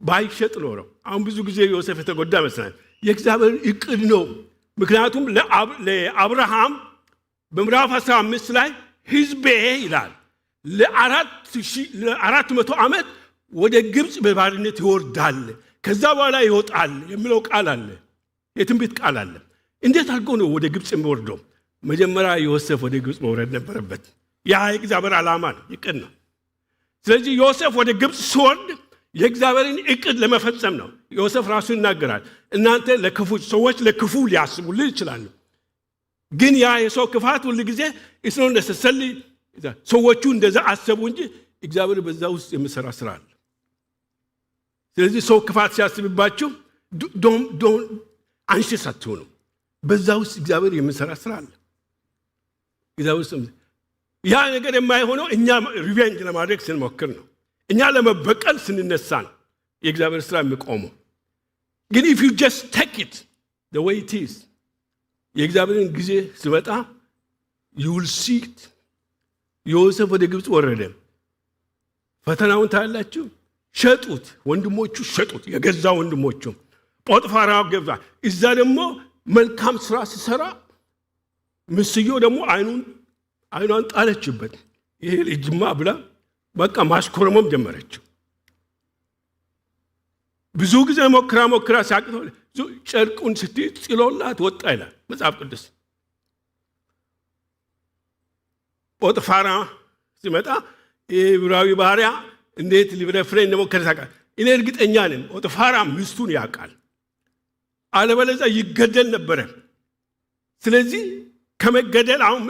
ባይሸጥ ኖረው አሁን ብዙ ጊዜ ዮሴፍ የተጎዳ ይመስላል። የእግዚአብሔር እቅድ ነው። ምክንያቱም ለአብርሃም በምዕራፍ 15 ላይ ሕዝቤ ይላል ለ400 ዓመት ወደ ግብፅ በባርነት ይወርዳል፣ ከዛ በኋላ ይወጣል የሚለው ቃል አለ። የትንቢት ቃል አለ። እንዴት አድርጎ ነው ወደ ግብፅ የሚወርደው? መጀመሪያ ዮሴፍ ወደ ግብፅ መውረድ ነበረበት። ያ የእግዚአብሔር ዓላማ ነው፣ እቅድ ነው። ስለዚህ ዮሴፍ ወደ ግብፅ ሲወርድ የእግዚአብሔርን እቅድ ለመፈጸም ነው። ዮሴፍ ራሱ ይናገራል። እናንተ ለክፉ ሰዎች ለክፉ ሊያስቡልህ ይችላሉ፣ ግን ያ የሰው ክፋት ሁሉ ጊዜ እስኖ እንደሰሰል ሰዎቹ እንደዛ አሰቡ እንጂ እግዚአብሔር በዛ ውስጥ የሚሰራ ስራ አለ። ስለዚህ ሰው ክፋት ሲያስብባችሁ አንሺስ አትሆኑ። በዛ ውስጥ እግዚአብሔር የሚሰራ ስራ አለ። እግዚአብሔር ያ ነገር የማይሆነው እኛ ሪቬንጅ ለማድረግ ስንሞክር ነው። እኛ ለመበቀል ስንነሳ ነው የእግዚአብሔር ስራ የሚቆመው። ግን if you just take it the way it is የእግዚአብሔርን ጊዜ ሲመጣ you will see it። ዮሴፍ ወደ ግብፅ ወረደ። ፈተናውን ታያላችሁ። ሸጡት፣ ወንድሞቹ ሸጡት፣ የገዛ ወንድሞቹ ጶጥፋራ ገዛ። እዛ ደግሞ መልካም ስራ ሲሰራ ምስዮ ደግሞ አይኗን ጣለችበት። ይሄ ልጅማ ብላ በቃ ማስኮረመም ጀመረችው። ብዙ ጊዜ ሞክራ ሲያቅተው ጨርቁን ስትይ ጥሎላት ወጣ ይላል መጽሐፍ ቅዱስ። ጶጥፋራ ሲመጣ የዕብራዊ ባሪያ እንዴት ሊደፍረኝ እንደሞከረ ታውቃለህ። እኔ እርግጠኛ ነኝ ጶጥፋራ ሚስቱን ያውቃል፣ አለበለዚያ ይገደል ነበረ። ስለዚህ ከመገደል አሁን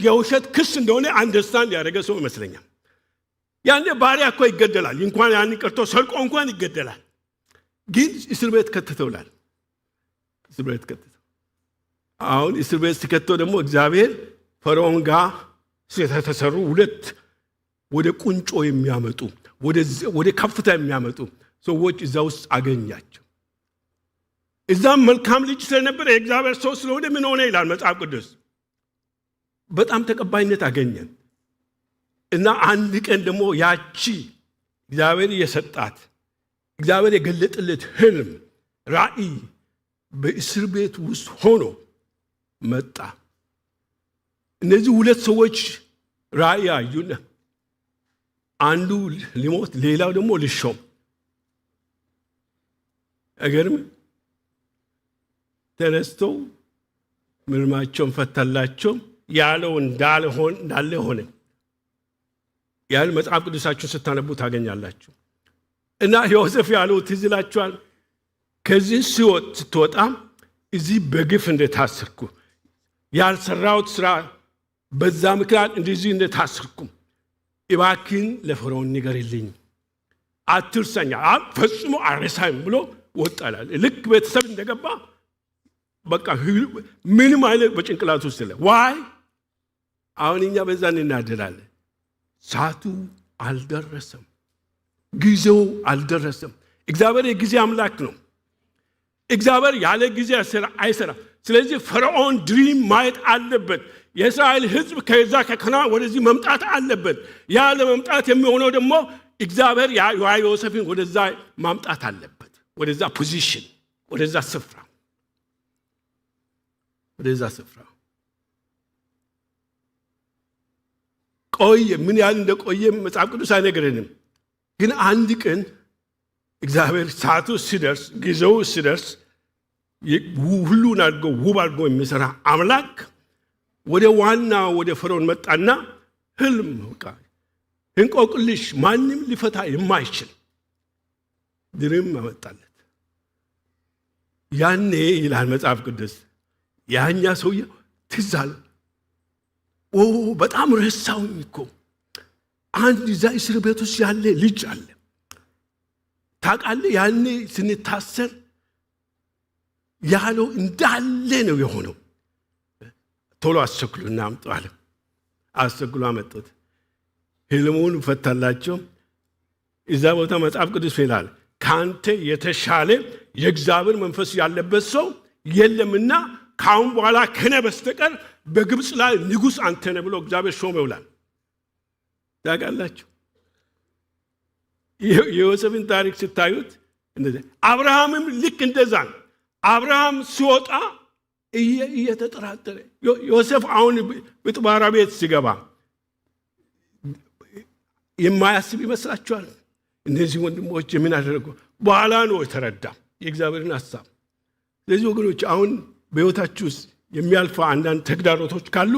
የውሸት ክስ እንደሆነ አንደርስታንድ ያደረገ ሰው ይመስለኛል። ያኔ ባሪያ እኮ ይገደላል፣ እንኳን ያን ቀርቶ ሰርቆ እንኳን ይገደላል። ግን እስር ቤት ከተተውላል። እስር ቤት ከተተው አሁን እስር ቤት ሲከተው ደግሞ እግዚአብሔር ፈርዖን ጋር የተሰሩ ሁለት ወደ ቁንጮ የሚያመጡ ወደ ከፍታ የሚያመጡ ሰዎች እዛ ውስጥ አገኛቸው። እዛም መልካም ልጅ ስለነበረ የእግዚአብሔር ሰው ስለሆነ ምን ሆነ ይላል መጽሐፍ ቅዱስ፣ በጣም ተቀባይነት አገኘ እና አንድ ቀን ደግሞ ያቺ እግዚአብሔር የሰጣት እግዚአብሔር የገለጠለት ህልም ራእይ በእስር ቤት ውስጥ ሆኖ መጣ። እነዚህ ሁለት ሰዎች ራእይ አዩና አንዱ ሊሞት ሌላው ደግሞ ሊሾም። እገርም ተነስተው ምርማቸውን ፈታላቸው። ያለው እንዳለ ሆነ። ያን መጽሐፍ ቅዱሳችሁን ስታነቡ ታገኛላችሁ። እና ዮሴፍ ያለው ትዝ ይላችኋል። ከዚህ ስትወጣ እዚህ በግፍ እንደታሰርኩ ያልሰራሁት ስራ በዛ ምክንያት እንደዚህ እንደታሰርኩ እባክህን ለፈርዖን ንገርልኝ፣ አትርሳኝ፣ ፈጽሞ አልረሳህም ብሎ ወጣላል። ልክ ቤተሰብ እንደገባ በቃ ምንም አይነት በጭንቅላት ውስጥ ዋይ አሁን እኛ በዛ እናደዳለን። ሰዓቱ አልደረሰም፣ ጊዜው አልደረሰም። እግዚአብሔር የጊዜ አምላክ ነው። እግዚአብሔር ያለ ጊዜ አይሰራም። ስለዚህ ፈርዖን ድሪም ማየት አለበት። የእስራኤል ሕዝብ ከዛ ከከናን ወደዚህ መምጣት አለበት። ያ ለመምጣት የሚሆነው ደግሞ እግዚአብሔር ዮሴፍን ወደዛ ማምጣት አለበት። ወደዛ ፖዚሽን፣ ወደዛ ስፍራ ቆየ። ምን ያህል እንደቆየ መጽሐፍ ቅዱስ አይነግረንም። ግን አንድ ቀን እግዚአብሔር ሰዓቱ ሲደርስ፣ ጊዜው ሲደርስ ሁሉን አድርጎ ውብ አድርጎ የሚሰራ አምላክ ወደ ፈርዖን መጣና ህልም እንቆቅልሽ ማንም ሊፈታ የማይችል ድሪም አመጣለት። ያኔ ይላል መጽሐፍ ቅዱስ ያኛ ሰውዬ ትዝ አለ። በጣም ረሳሁኝ እኮ አንድ እዛ እስር ቤት ውስጥ ያለ ልጅ አለ ታውቃለህ። ያኔ ስንታሰር ያለው እንዳለ ነው የሆነው። ቶሎ አስቸኩሉና አምጡ አለ። አስቸኩሉ አመጡት። ህልሙን ፈታላቸው። እዛ ቦታ መጽሐፍ ቅዱስ ይላል ካንተ የተሻለ የእግዚአብሔር መንፈስ ያለበት ሰው የለምና ካሁን በኋላ ከነ በስተቀር በግብፅ ላይ ንጉሥ አንተ ነህ ብሎ እግዚአብሔር ሾመው ይላል። ታውቃላችሁ የዮሴፍን ታሪክ ስታዩት አብርሃምም ልክ እንደዛ ነው። አብርሃም ሲወጣ እየተጠራጠረ ዮሴፍ አሁን በጥባራ ቤት ሲገባ የማያስብ ይመስላችኋል? እነዚህ ወንድሞች ምን አደረጉ? በኋላ ነው የተረዳ የእግዚአብሔርን ሐሳብ። ስለዚህ ወገኖች አሁን በሕይወታችሁ ውስጥ የሚያልፉ አንዳንድ ተግዳሮቶች ካሉ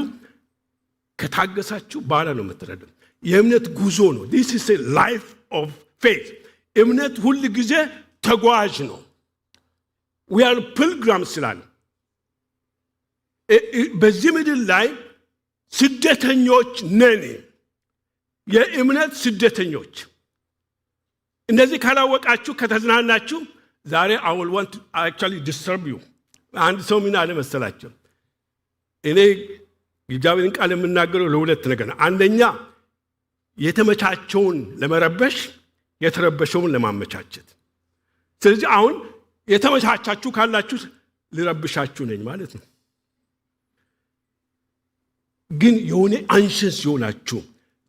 ከታገሳችሁ በኋላ ነው የምትረዱ። የእምነት ጉዞ ነው። this is a life of faith። እምነት ሁል ጊዜ ተጓዥ ነው። we are pilgrims ስላለ በዚህ ምድር ላይ ስደተኞች ነን። የእምነት ስደተኞች። እነዚህ ካላወቃችሁ ከተዝናናችሁ ዛሬ I will want to actually disturb you። አንድ ሰው ምን አለ መሰላችሁ? እኔ የእግዚአብሔርን ቃል የምናገረው ለሁለት ነገር ነው። አንደኛ የተመቻቸውን ለመረበሽ፣ የተረበሸውን ለማመቻቸት። ስለዚህ አሁን የተመቻቻችሁ ካላችሁ ልረብሻችሁ ነኝ ማለት ነው። ግን የሆነ አንሸስ ይሆናችሁ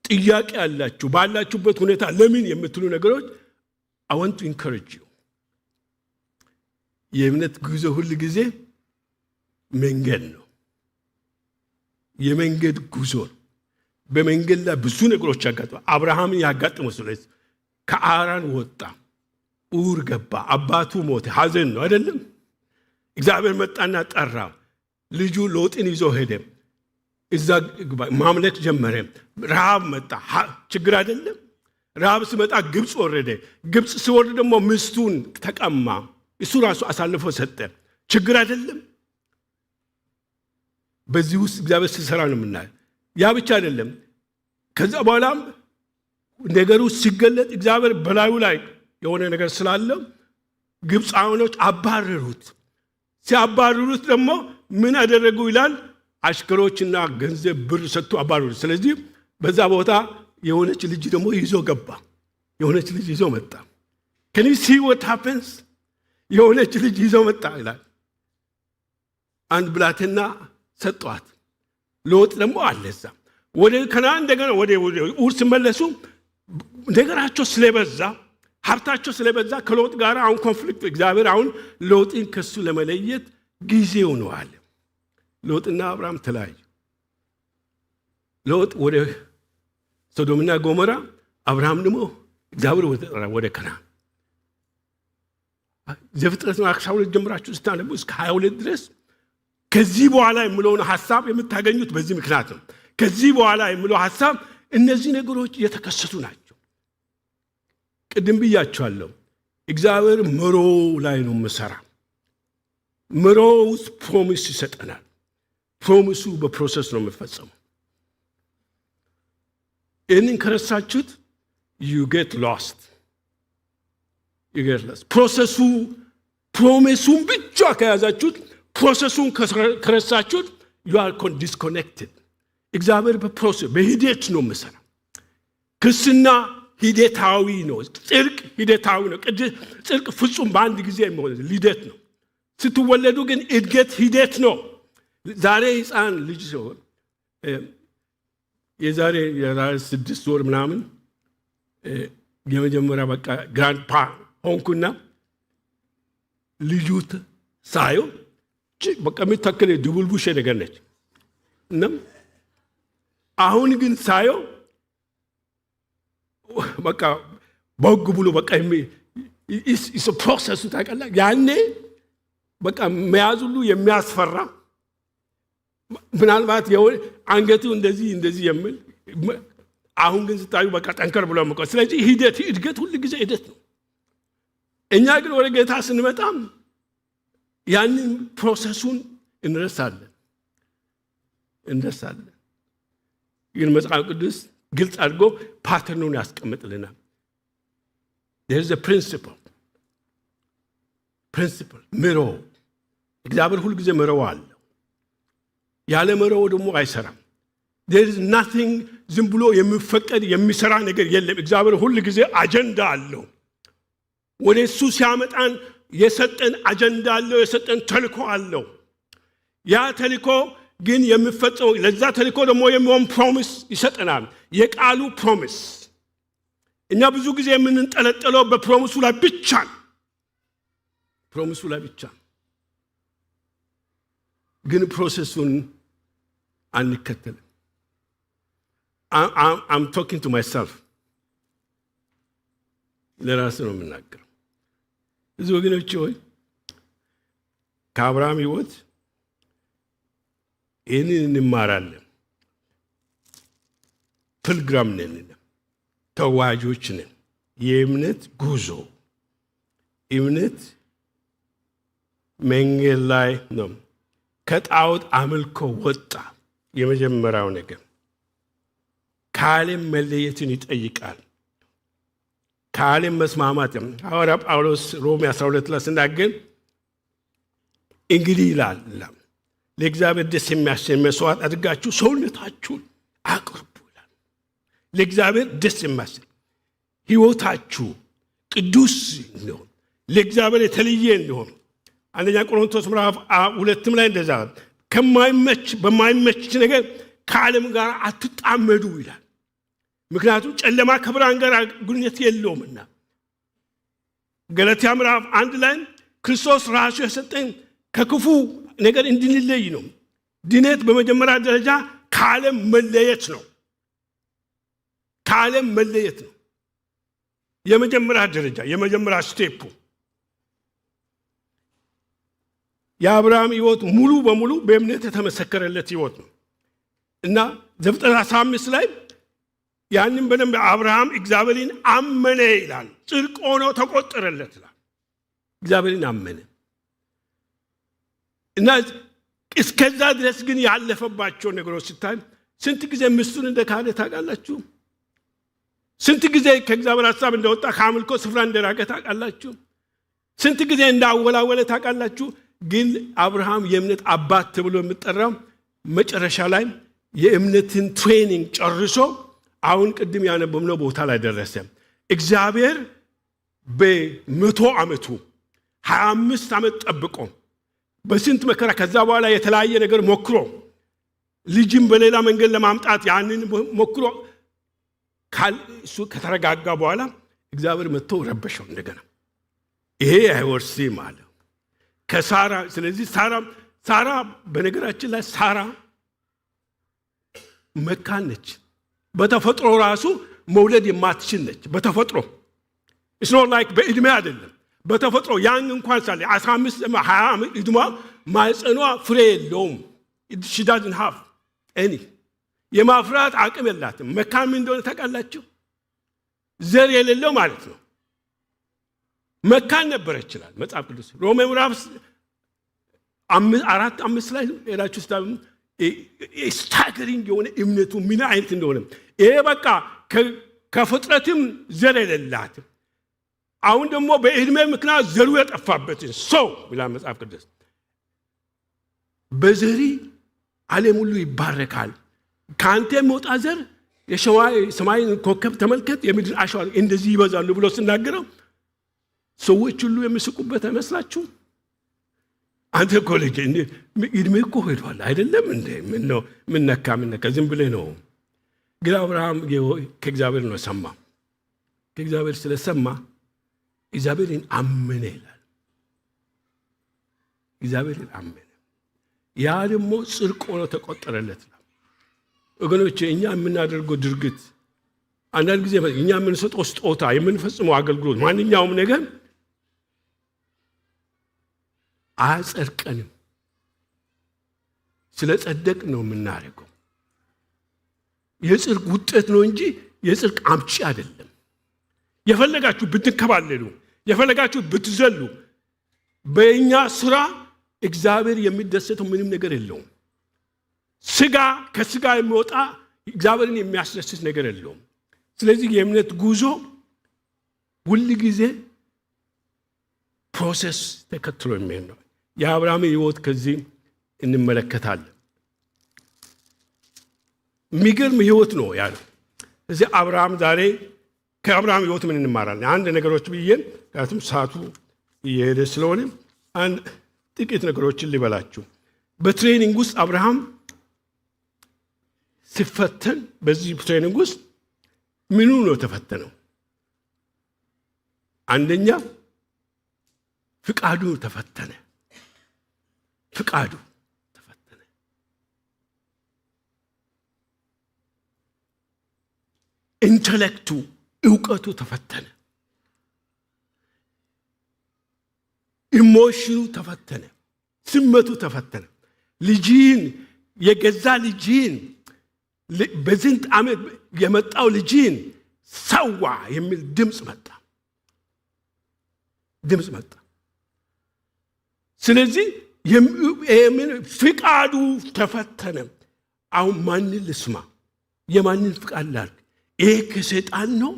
ጥያቄ ያላችሁ ባላችሁበት ሁኔታ ለምን የምትሉ ነገሮች I want to encourage you። የእምነት ጉዞ ሁሉ ጊዜ መንገድ ነው። የመንገድ ጉዞ ነው። በመንገድ ላይ ብዙ ነገሮች ያጋጥማሉ። አብርሃምን ያጋጠመው ስለዚህ ከአራን ወጣ፣ ኡር ገባ፣ አባቱ ሞተ፣ ሐዘን ነው አይደለም? እግዚአብሔር መጣና ጠራ፣ ልጁ ሎጥን ይዞ ሄደ። እዛ ማምለክ ጀመረ። ረሃብ መጣ፣ ችግር አይደለም? ረሃብ ሲመጣ ግብፅ ወረደ። ግብፅ ሲወርድ ደግሞ ሚስቱን ተቀማ፣ እሱ ራሱ አሳልፎ ሰጠ። ችግር አይደለም? በዚህ ውስጥ እግዚአብሔር ሲሰራ ነው የምናየው። ያ ብቻ አይደለም። ከዛ በኋላም ነገሩ ሲገለጥ እግዚአብሔር በላዩ ላይ የሆነ ነገር ስላለው ግብፃውያኖች አባረሩት። ሲያባረሩት ደግሞ ምን አደረጉ ይላል? አሽከሮችና ገንዘብ ብር ሰጥቶ አባረሩት። ስለዚህ በዛ ቦታ የሆነች ልጅ ደግሞ ይዞ ገባ። የሆነች ልጅ ይዞ መጣ። can you see what happens? የሆነች ልጅ ይዞ መጣ ይላል። አንድ ብላቴና ሰጧት። ሎጥ ደግሞ አለዛ ወደ ከነዓን እንደገና ወደ ኡር ሲመለሱ ነገራቸው ስለበዛ ሀብታቸው ስለበዛ ከሎጥ ጋር አሁን ኮንፍሊክት። እግዚአብሔር አሁን ሎጥን ከሱ ለመለየት ጊዜው ነው አለ። ሎጥና አብርሃም ተለያዩ። ሎጥ ወደ ሶዶምና ጎሞራ፣ አብርሃም ደግሞ እግዚአብሔር ወደ ከነዓን። ዘፍጥረት 12 ጀምራችሁ ስታነቡ እስከ 22 ድረስ ከዚህ በኋላ የምለውን ሐሳብ የምታገኙት በዚህ ምክንያት ነው። ከዚህ በኋላ የምለው ሐሳብ እነዚህ ነገሮች የተከሰቱ ናቸው። ቅድም ብያቸዋለሁ። እግዚአብሔር መሮ ላይ ነው መሰራ። መሮ ውስጥ ፕሮሚስ ይሰጠናል። ፕሮሚሱ በፕሮሰስ ነው የሚፈጸመው። ይህንን ከረሳችሁት you get lost። ፕሮሰሱ ፕሮሚሱን ብቻ ከያዛችሁት፣ ፕሮሰሱን ከረሳችሁት you are disconnected። እግዚአብሔር በፕሮሰስ በሂደት ነው መሰራ። ክርስትና ሂደታዊ ነው። ጽድቅ ሂደታዊ ነው። ጽድቅ ፍጹም በአንድ ጊዜ የሚሆን ሂደት ነው። ስትወለዱ ግን እድገት ሂደት ነው። ዛሬ ሕፃን ልጅ ሲሆን የዛሬ 6 ወር ምናምን የመጀመሪያ በቃ ግራንድ ፓ ሆንኩና ልጁ ሳየው በቃ የሚተክል ድቡልቡሽ ነገር ነች። እናም አሁን ግን ሳየው በቃ በግ ብሎ በቃ ኢስ ፕሮሰሱ ታውቃለህ። ያኔ በቃ መያዝ ሁሉ የሚያስፈራ ምናልባት አንገቱ እንደዚህ የሚል አሁን ግን ስታዩ በቃ ጠንከር ብሎ መቆም። ስለዚህ እድገት ሁሉ ጊዜ ሂደት ነው። እኛ ግን ወደ ጌታ ስንመጣም ያንን ፕሮሰሱን እንረሳለን። ግን መጽሐፍ ቅዱስ ግልጽ አድርጎ ፓተርኑን ያስቀምጥልናል። there is a principle ምሮ። እግዚአብሔር ሁሉ ጊዜ ምሮ አለው። ያለ ምሮ ደግሞ አይሰራም። there is nothing ዝም ብሎ የሚፈቀድ የሚሰራ ነገር የለም። እግዚአብሔር ሁሉ ጊዜ አጀንዳ አለው። ወደ እሱ ሲያመጣን የሰጠን አጀንዳ አለው። የሰጠን ተልእኮ አለው። ያ ተልእኮ ግን የሚፈጸመው ለዛ ተልእኮ ደግሞ የሚሆን ፕሮሚስ ይሰጠናል። የቃሉ ፕሮሚስ። እኛ ብዙ ጊዜ የምንጠለጠለው በፕሮሚሱ ላይ ብቻ ግን ፕሮሰሱን አንከተልም። I'm talking to myself። ለራስ ነው የምናገረው። ብዙ ወገኖች ሆይ ከአብርሃም ሕይወት ይህንን እንማራለን። ፒልግሪም ነን፣ ተጓዦች ነን። የእምነት ጉዞ እምነት መንገድ ላይ ነው። ከጣዖት አምልኮ ወጣ። የመጀመሪያው ነገር ከዓለም መለየትን ይጠይቃል። ከዓለም መስማማት። ሐዋርያ ጳውሎስ ሮሜ 12 ላይ ሲናገር እንግዲህ ይላል ለእግዚአብሔር ደስ የሚያሰኝ መስዋዕት አድርጋችሁ ሰውነታችሁን አቅርቡ ይላል። ለእግዚአብሔር ደስ የሚያሰኝ ሕይወታችሁ ቅዱስ ነው፣ ለእግዚአብሔር የተለየ እንዲሆን። አንደኛ ቆሮንቶስ ምዕራፍ 2 ላይ እንደዛ በማይመች ነገር ከዓለም ጋር አትጣመዱ ይላል። ምክንያቱም ጨለማ ከብርሃን ጋር ግንኙነት የለውምና። ገላትያ ምዕራፍ 1 ላይ ክርስቶስ ራሱ የሰጠን ከክፉ ነገር እንድንለይ ነው። ድነት በመጀመሪያ ደረጃ ከዓለም መለየት ነው። ከዓለም መለየት ነው የመጀመሪያ ደረጃ፣ የመጀመሪያ ስቴፑ። የአብርሃም ሕይወት ሙሉ በሙሉ በእምነት የተመሰከረለት ሕይወት ነው እና ዘፍጥረት 15 ላይ ያንን በደንብ አብርሃም እግዚአብሔርን አመነ ይላል። ጽድቅ ሆኖ ተቆጠረለት ይላል። እግዚአብሔርን አመነ እና እስከዛ ድረስ ግን ያለፈባቸው ነገሮች ሲታይ ስንት ጊዜ ሚስቱን እንደካደ ታውቃላችሁ? ስንት ጊዜ ከእግዚአብሔር ሐሳብ እንደወጣ ከአምልኮ ስፍራ እንደራቀ ታውቃላችሁ? ስንት ጊዜ እንዳወላወለ ታውቃላችሁ? ግን አብርሃም የእምነት አባት ተብሎ የሚጠራው መጨረሻ ላይ የእምነትን ትሬኒንግ ጨርሶ አሁን ቅድም ያነበብነው ቦታ ላይ ደረሰ። እግዚአብሔር በ100 ዓመቱ 25 ዓመት ጠብቆ በስንት መከራ ከዛ በኋላ የተለያየ ነገር ሞክሮ ልጅም በሌላ መንገድ ለማምጣት ያንን ሞክሮ እሱ ከተረጋጋ በኋላ እግዚአብሔር መጥቶ ረበሸው እንደገና። ይሄ አይወርስም አለ ከሳራ። ስለዚህ ሳራ በነገራችን ላይ ሳራ መካን ነች። በተፈጥሮ ራሱ መውለድ የማትችል ነች። በተፈጥሮ it's not like በእድሜ አይደለም። በተፈጥሮ ያን እንኳን ሳለ 15 20 ዓመት እድሜ ማህፀኗ ፍሬ የለውም። she doesn't have any የማፍራት አቅም የላትም። መካን ምን እንደሆነ ታውቃላችሁ? ዘር የሌለው ማለት ነው። መካን ነበረች ይችላል መጽሐፍ ቅዱስ ሮሜ ምዕራፍ 4:5 ላይ ሄዳችሁ ስታዩ ስታገሪንግ የሆነ እምነቱ ምን አይነት እንደሆነ ይሄ በቃ ከፍጥረትም ዘር የሌላት አሁን ደግሞ በእድሜ ምክንያት ዘሩ የጠፋበት ሰው ብላ መጽሐፍ ቅዱስ በዘሪ ዓለም ሁሉ ይባረካል፣ ካንተ የሚወጣ ዘር የሰማይን ኮከብ ተመልከት፣ የምድር አሸዋ እንደዚህ ይበዛሉ ብሎ ሲናገረው ሰዎች ሁሉ የሚስቁበት አይመስላችሁ? አንተ እኮ ልጅ እድሜ እኮ ሄዷል አይደለም እንዴ? ምን ነካ ዝም ብለህ ነው። ግን አብርሃም ከእግዚአብሔር ነው ሰማ። ከእግዚአብሔር ስለሰማ እግዚአብሔርን አመነ ይላል። እግዚአብሔርን አመነ፣ ያ ደግሞ ጽድቅ ሆኖ ተቆጠረለት። ወገኖቼ እኛ የምናደርገው ድርጊት አንዳንድ ጊዜ እኛ የምንሰጠው ስጦታ የምንፈጽመው አገልግሎት ማንኛውም ነገር አያጸድቀንም። ስለ ጸደቅ ነው የምናደርገው። የጽድቅ ውጤት ነው እንጂ የጽድቅ አምጪ አይደለም። የፈለጋችሁ ብትከባለሉ፣ የፈለጋችሁ ብትዘሉ፣ በእኛ ስራ እግዚአብሔር የሚደሰተው ምንም ነገር የለውም። ስጋ ከስጋ የሚወጣ እግዚአብሔርን የሚያስደስት ነገር የለውም። ስለዚህ የእምነት ጉዞ ሁል ጊዜ ፕሮሰስ ተከትሎ የሚሄድ ነው። የአብርሃም ሕይወት ከዚህ እንመለከታለን። የሚገርም ሕይወት ነው ያለው። ስለዚህ አብርሃም ዛሬ ከአብርሃም ሕይወት ምን እንማራለን? አንድ ነገሮች ብዬን ምክንያቱም ሰዓቱ እየሄደ ስለሆነ አንድ ጥቂት ነገሮችን ሊበላችሁ። በትሬኒንግ ውስጥ አብርሃም ሲፈተን በዚህ ትሬኒንግ ውስጥ ምኑ ነው ተፈተነው? አንደኛ ፍቃዱ ተፈተነ። ፍቃዱ ተፈተነ። ኢንተሌክቱ እውቀቱ ተፈተነ። ኢሞሽኑ ተፈተነ። ስሜቱ ተፈተነ። ልጅን የገዛ ልጅን በዝንት ዓመት የመጣው ልጅን ሰዋ የሚል ድምፅ መጣ። ስለዚህ ፍቃዱ ተፈተነ። አሁን ማንን ልስማ? የማንን ፍቃድ ላድርግ? ይሄ ከሰይጣን ነው?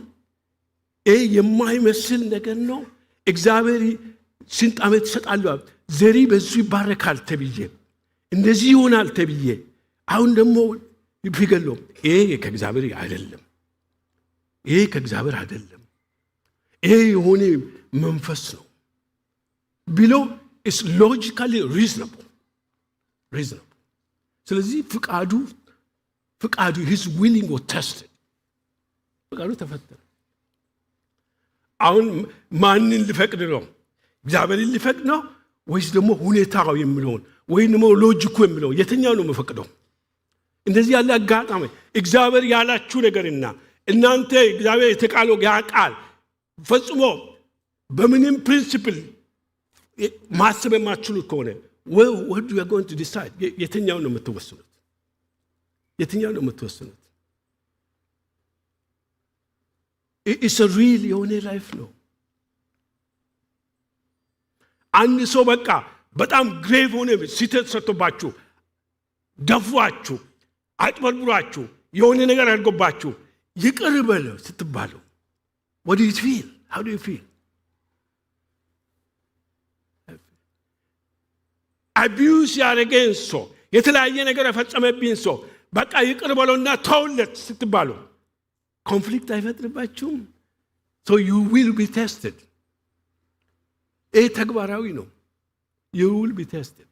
ይሄ የማይመስል ነገር ነው? እግዚአብሔር ስንት ዓመት ይሰጣለሁ፣ ዘሪ በሱ ይባረካል ተብዬ፣ እንደዚህ ይሆናል ተብዬ፣ አሁን ደግሞ ይገለው። ይሄ ከእግዚአብሔር አይደለም፣ ይሄ ከእግዚአብሔር አይደለም፣ ይሄ የሆነ መንፈስ ነው ብሎ is logically reasonable። ስለዚህ ፍቃዱ his willing was tested። ፍቃዱ ተፈተነ። አሁን ማንን ሊፈቅድ ነው? እግዚአብሔርን ሊፈቅድ ነው ወይስ ደግሞ ሁኔታው የሚለውን ወይም ደግሞ ሎጂኩ የሚለውን የትኛው ነው የምፈቅደው? እንደዚህ ያለ አጋጣሚ እግዚአብሔር ያላችሁ ነገርና እናንተ እግዚአብሔር የተቃለው ያ ቃል ፈጽሞ በምንም ፕሪንሲፕል ማሰብ የማትችሉት ከሆነ what you are going to decide? የትኛው ነው የምትወስኑት? it's a real የሆነ ላይፍ ነው። አንድ ሰው በቃ በጣም ግሬቭ ሆነ ሲተት ሰጥቶባችሁ ደፏችሁ አጥበርብራችሁ የሆነ ነገር አድርጎባችሁ ይቅር በለው ስትባሉ what do you feel? How do you feel? አቢዩስ ያደረገን ሰው የተለያየ ነገር የፈጸመብኝ ሰው በቃ ይቅር በለውና ተውለት ስትባሉ ኮንፍሊክት አይፈጥርባችሁም? so you will be tested። ይሄ ተግባራዊ ነው። you will be tested።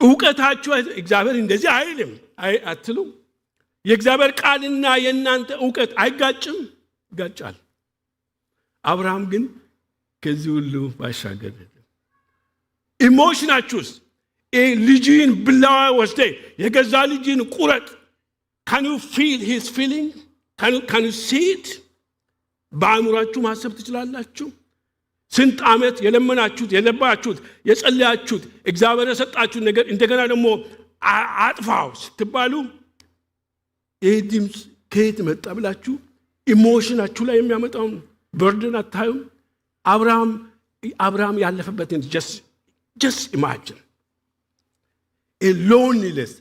እውቀታችሁ እግዚአብሔር እንደዚህ አይልም አትሉ? የእግዚአብሔር ቃልና የእናንተ እውቀት አይጋጭም? ይጋጫል። አብርሃም ግን ከዚህ ሁሉ ባሻገር ኢሞሽናችሁስ ልጅን ብላዋ ወስደ የገዛ ልጅን ቁረጥ can you feel his feeling? can you see it? በአእምሯችሁ ማሰብ ትችላላችሁ? ስንት ዓመት የለመናችሁት የለባችሁት የጸለያችሁት እግዚአብሔር የሰጣችሁት ነገር እንደገና ደግሞ አጥፋው ስትባሉ ይህ ድምፅ ከየት መጣ ብላችሁ ኢሞሽናችሁ ላይ የሚያመጣውን በርደን አታዩም? አብርሃም ያለፈበትን just imagine a loneliness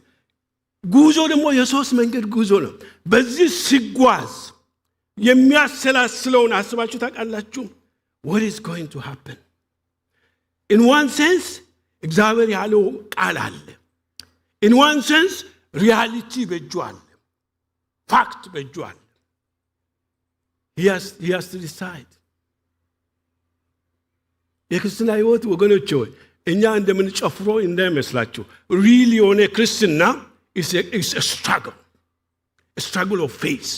ጉዞ ደግሞ የሶስት መንገድ ጉዞ ነው። በዚህ ሲጓዝ የሚያሰላስለውን አስባችሁ ታውቃላችሁ? what is going to happen? in one sense እግዚአብሔር ያለው ቃል አለ። in one sense reality በእጁ አለ፣ ፋክት በእጁ አለ። he has to decide። የክርስትና ህይወት ወገኖች ሆይ እኛ እንደምንጨፍረው እንዳይመስላችሁ። ሪል የሆነ ክርስትና is a struggle of faith።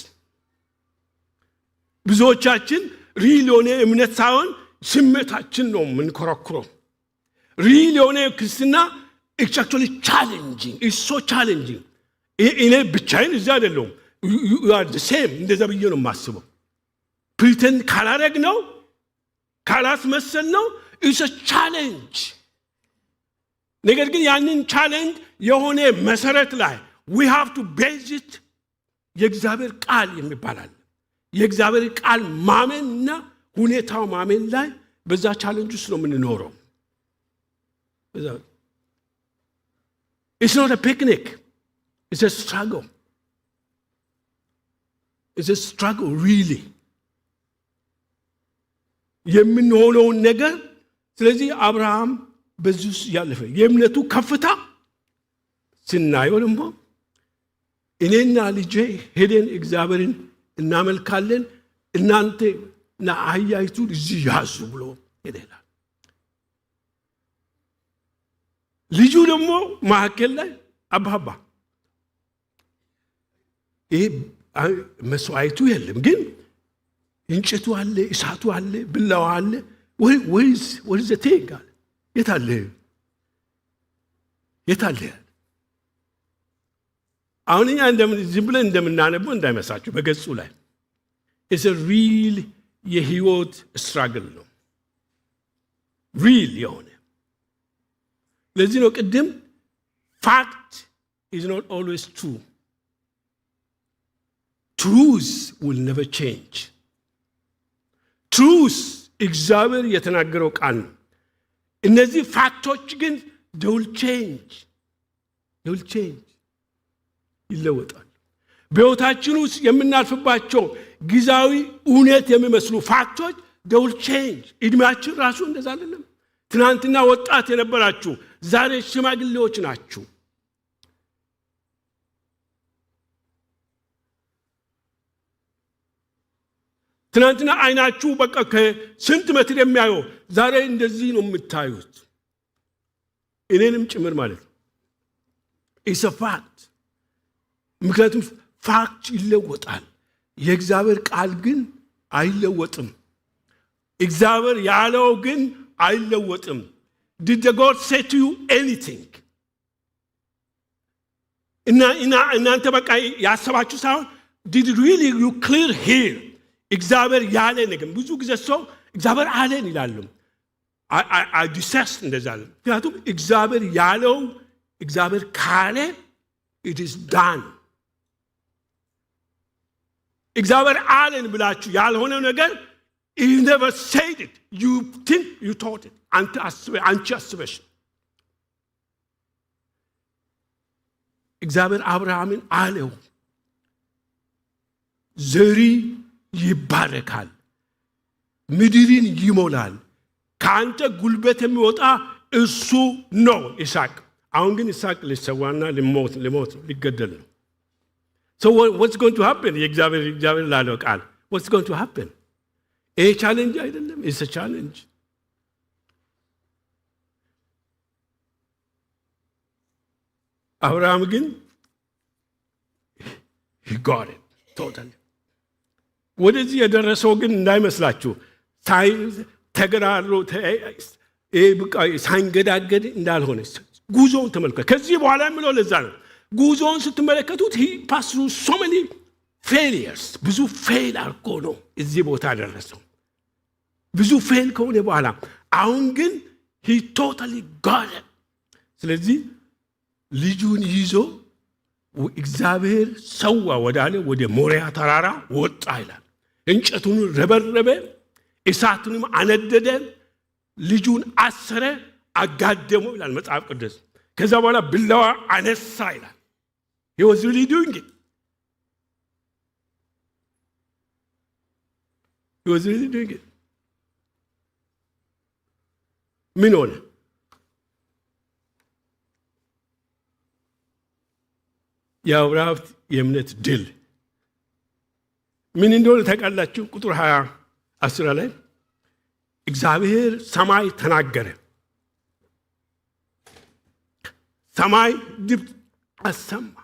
ብዙዎቻችን ሪል የሆነ እምነት ሳይሆን ስሜታችን ነው የምንኮረኩረው። ሪል የሆነ ክርስትና it's actually challenging። it's so challenging። እኔ ብቻዬን እዚህ አይደለሁም። you are the same። እንደዛ ብዬ ነው የማስበው። ፕሪተንድ ካላረግ ነው ካላስመሰል ነው it's a challenge። ነገር ግን ያንን ቻሌንጅ የሆነ መሰረት ላይ we have to base it የእግዚአብሔር ቃል የሚባላል የእግዚአብሔር ቃል ማመንና ሁኔታው ማመን ላይ በዛ ቻሌንጅ ውስጥ ነው የምንኖረው። it's not a picnic። it's a struggle። it's a struggle really የምንሆነውን ነገር። ስለዚህ አብርሃም በዚህ ውስጥ ያለፈ የእምነቱ ከፍታ ስናየው ደግሞ እኔና ልጄ ሄደን እግዚአብሔርን እናመልካለን፣ እናንተ እና አህያይቱ እዚህ ያዙ ብሎ ሄደላል። ልጁ ደግሞ መካከል ላይ አባባ ይሄ መስዋዕቱ የለም ግን እንጨቱ አለ፣ እሳቱ አለ፣ ብላው አለ። ወይስ ዘቴጋል የታለ? አሁን እኛ ዝም ብለን እንደምናነበው እንዳይመስላችሁ በገጹ ላይ it's a real የህይወት ስትራግል ነው። ሪል የሆነ ለዚህ ነው ቅድም fact is not always true. Truth will never change. Truth እግዚአብሔር የተናገረው ቃል ነው። እነዚህ ፋክቶች ግን they will change. ይለወጣሉ። በሕይወታችን ውስጥ የምናልፍባቸው ጊዜያዊ እውነት የሚመስሉ ፋክቶች they will change. እድሜያችን ራሱ እንደዛ አይደለም። ትናንትና ወጣት የነበራችሁ ዛሬ ሽማግሌዎች ናችሁ። ትናንትና አይናችሁ በቃ ከስንት ሜትር የሚያየው ዛሬ እንደዚህ ነው የምታዩት። እኔንም ጭምር ማለት ነው። ኢትስ አ ፋክት። ምክንያቱም ፋክት ይለወጣል። የእግዚአብሔር ቃል ግን አይለወጥም። እግዚአብሔር ያለው ግን አይለወጥም። Did the God say to you anything? እናንተ በቃ ያሰባችሁ ሳይሆን did really you clear here? እግዚአብሔር ያለ ነገር ብዙ ጊዜ ሰው እግዚአብሔር አለን ይላሉ። I detest እንደዛ ነው። ምክንያቱም እግዚአብሔር ያለው እግዚአብሔር ካለ it is done። እግዚአብሔር አለን ብላችሁ ያልሆነው ነገር you never said it. You think you thought it. አንቺ አስበሽ እግዚአብሔር አብርሃምን አለው ዘሪ ይባረካል፣ ምድርን ይሞላል፣ ከአንተ ጉልበት የሚወጣ እሱ ነው ይስሐቅ። አሁን ግን ይስሐቅ ሊሰዋና ሊሞት ሊገደል ነው። So what's going to happen? የእግዚአብሔር ላለው ቃል what's going to happen? ይሄ ቻሌንጅ አይደለም። it's a challenge. አብርሃም ግን he got it totally. ወደዚህ የደረሰው ግን እንዳይመስላችሁ ተገራሮ ሳይንገዳገድ እንዳልሆነ ጉዞውን ተመልከቱ። ከዚህ በኋላ የምለው ለዛ ነው። ጉዞውን ስትመለከቱት he passed through so many failures. ብዙ ፌል አድርጎ ነው እዚህ ቦታ ደረሰው። ብዙ ፌል ከሆነ በኋላ አሁን ግን he totally got it. ስለዚህ ልጁን ይዞ እግዚአብሔር ሰዋ ወዳለ ወደ ሞሪያ ተራራ ወጣ ይላል። እንጨቱን ረበረበ፣ እሳቱንም አነደደ፣ ልጁን አሰረ፣ አጋደመው ይላል መጽሐፍ ቅዱስ። ከዛ በኋላ ብላዋ አነሳ ይላል። he was really doing it. ምን ሆነ? የአብርሃም የእምነት ድል ምን እንደሆነ ታውቃላችሁ? ቁጥር 10 ላይ እግዚአብሔር ሰማይ ተናገረ፣ ሰማይ ድምፅ አሰማ፣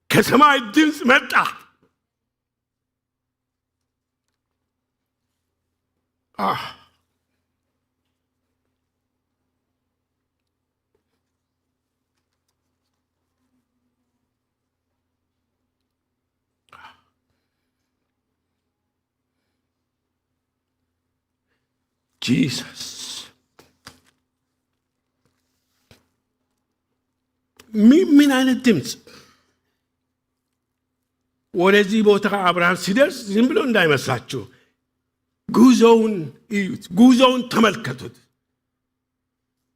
ከሰማይ ድምፅ መጣ። ጂሰስ ምን አይነት ድምፅ! ወደዚህ ቦታ አብርሃም ሲደርስ ዝም ብሎ እንዳይመስላችሁ ጉዞውን እዩት፣ ጉዞውን ተመልከቱት።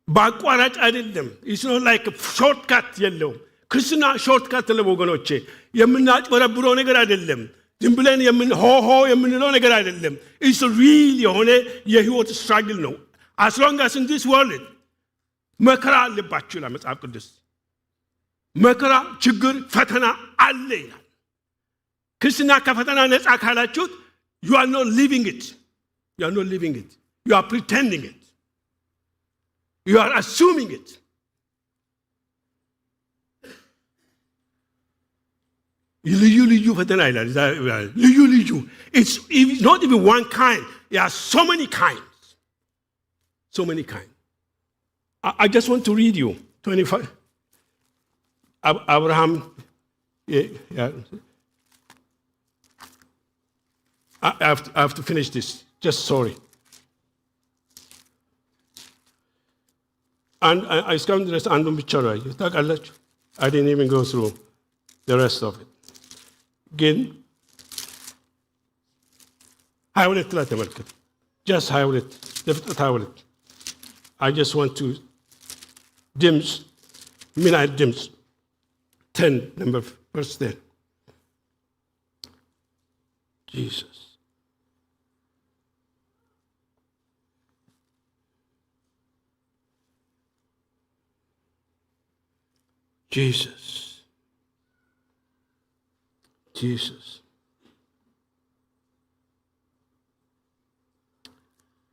በአቋራጭ አይደለም። ኢትስ ኖት ላይክ ሾርትካት የለውም። ክርስትና ሾርትካት ለወገኖቼ የምናጭበረብረው ነገር አይደለም። ዝም ብለን ሆሆ የምንለው ነገር አይደለም። ኢትስ ሪል የሆነ የህይወት ስትራግል ነው። as long as in this world መከራ አለባችሁ ይላል መጽሐፍ ቅዱስ። መከራ፣ ችግር፣ ፈተና አለ ይላል። ክርስትና ከፈተና ነፃ ካላችሁት you are not living it. You are not living it. You are pretending it. You are assuming it. ልዩ ፈተና ይላል። ልዩ it's not even one kind. There are so many kinds. So many kinds. I just want to read you 25 Abraham I have to finish this. Just sorry. እስካሁን ድረስ አንዱን ብቻ ነው ያየሁት ታውቃላችሁ። I didn't even go through the rest of it. ግን 22 ላይ ተመልከቱ። just 22 ዘፍጥረት 22 I just want to ድምፅ ምን አይነት ድምፅ 10 number verse 10 Jesus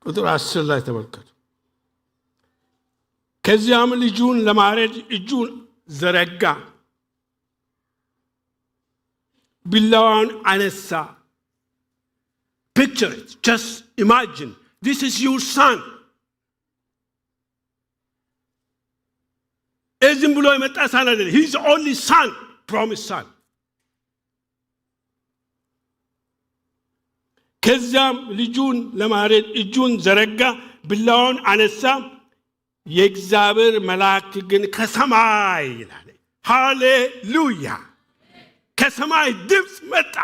ቁጥር 10 ላይ ተመልከቱ። ከዚያም ልጁን ለማረድ እጁን ዘረጋ፣ ቢላዋን አነሳ። Picture it, just imagine, this is your son. ዝም ብሎ የመጣ son አይደለም. He's the only son, promised son. ከዚያም ልጁን ለማረድ እጁን ዘረጋ፣ ቢላዋን አነሳ። የእግዚአብሔር መልአክ ግን ከሰማይ ይላል። ሃሌሉያ! ከሰማይ ድምፅ መጣ።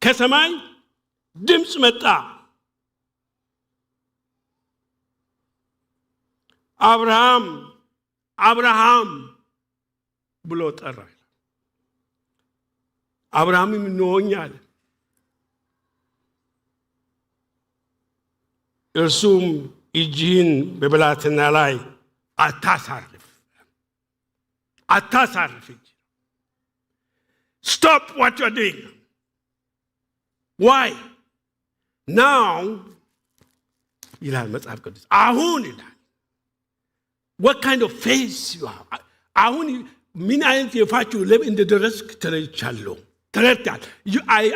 ከሰማይ ድምፅ መጣ። አብርሃም አብርሃም ብሎ ጠራ። አብርሃምም ነውኛል። እርሱም እጅህን በብላቴና ላይ አታሳርፍ። Stop what you're doing. Why? Now, ይላል መጽሐፍ ቅዱስ። አሁን ይላል what kind of faith you have. አሁን ምን አይነት የፋችሁ ለብ እንደደረስክ ተረድቻለሁ። ተረድታል።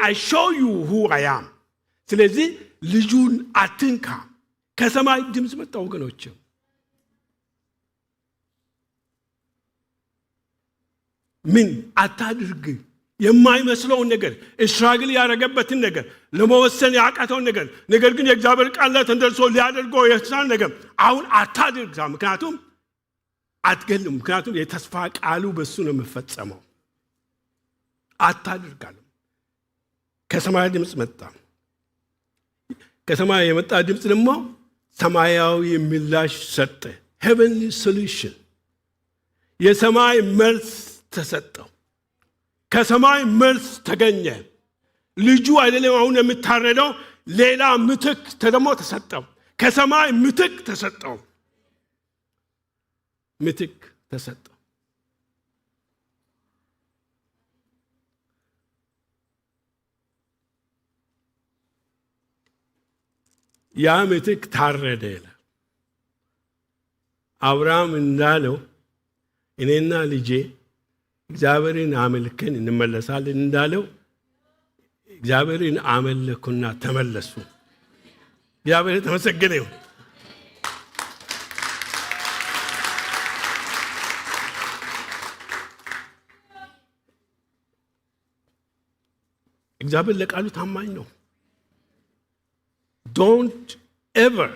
I show you who I am. ስለዚህ ልጁን አትንካ። ከሰማይ ድምፅ መጣ ወገኖች። ምን አታድርግ? የማይመስለውን ነገር እስራኤል ያረገበትን ነገር ለመወሰን ያቃተውን ነገር ግን የእግዚአብሔር ቃል ላይ ተንደርሶ ሊያደርገው የቻለ ነገር አሁን አታድርግ። ምክንያቱም አትገልም። ምክንያቱም የተስፋ ቃሉ በሱ ነው የሚፈጸመው። አታድርጋለሁ። ከሰማይ ድምፅ መጣ። ከሰማይ የመጣ ድምፅ ደግሞ ሰማያዊ ምላሽ ሰጠ። heavenly solution። የሰማይ መልስ ተሰጠው። ከሰማይ መልስ ተገኘ። ልጁ አይደለም አሁን የምታረደው፣ ሌላ ምትክ ደግሞ ተሰጠው። ከሰማይ ምትክ ተሰጠው። ምትክ ተሰጠው። ያ ምትክ ታረደ ይላል። አብርሃም እንዳለው እኔና ልጄ እግዚአብሔርን አመልከን እንመለሳለን እንዳለው እግዚአብሔርን አመለኩና ተመለሱ። እግዚአብሔር ተመሰገነ ይሁን። እግዚአብሔር ለቃሉ ታማኝ ነው። Don't ever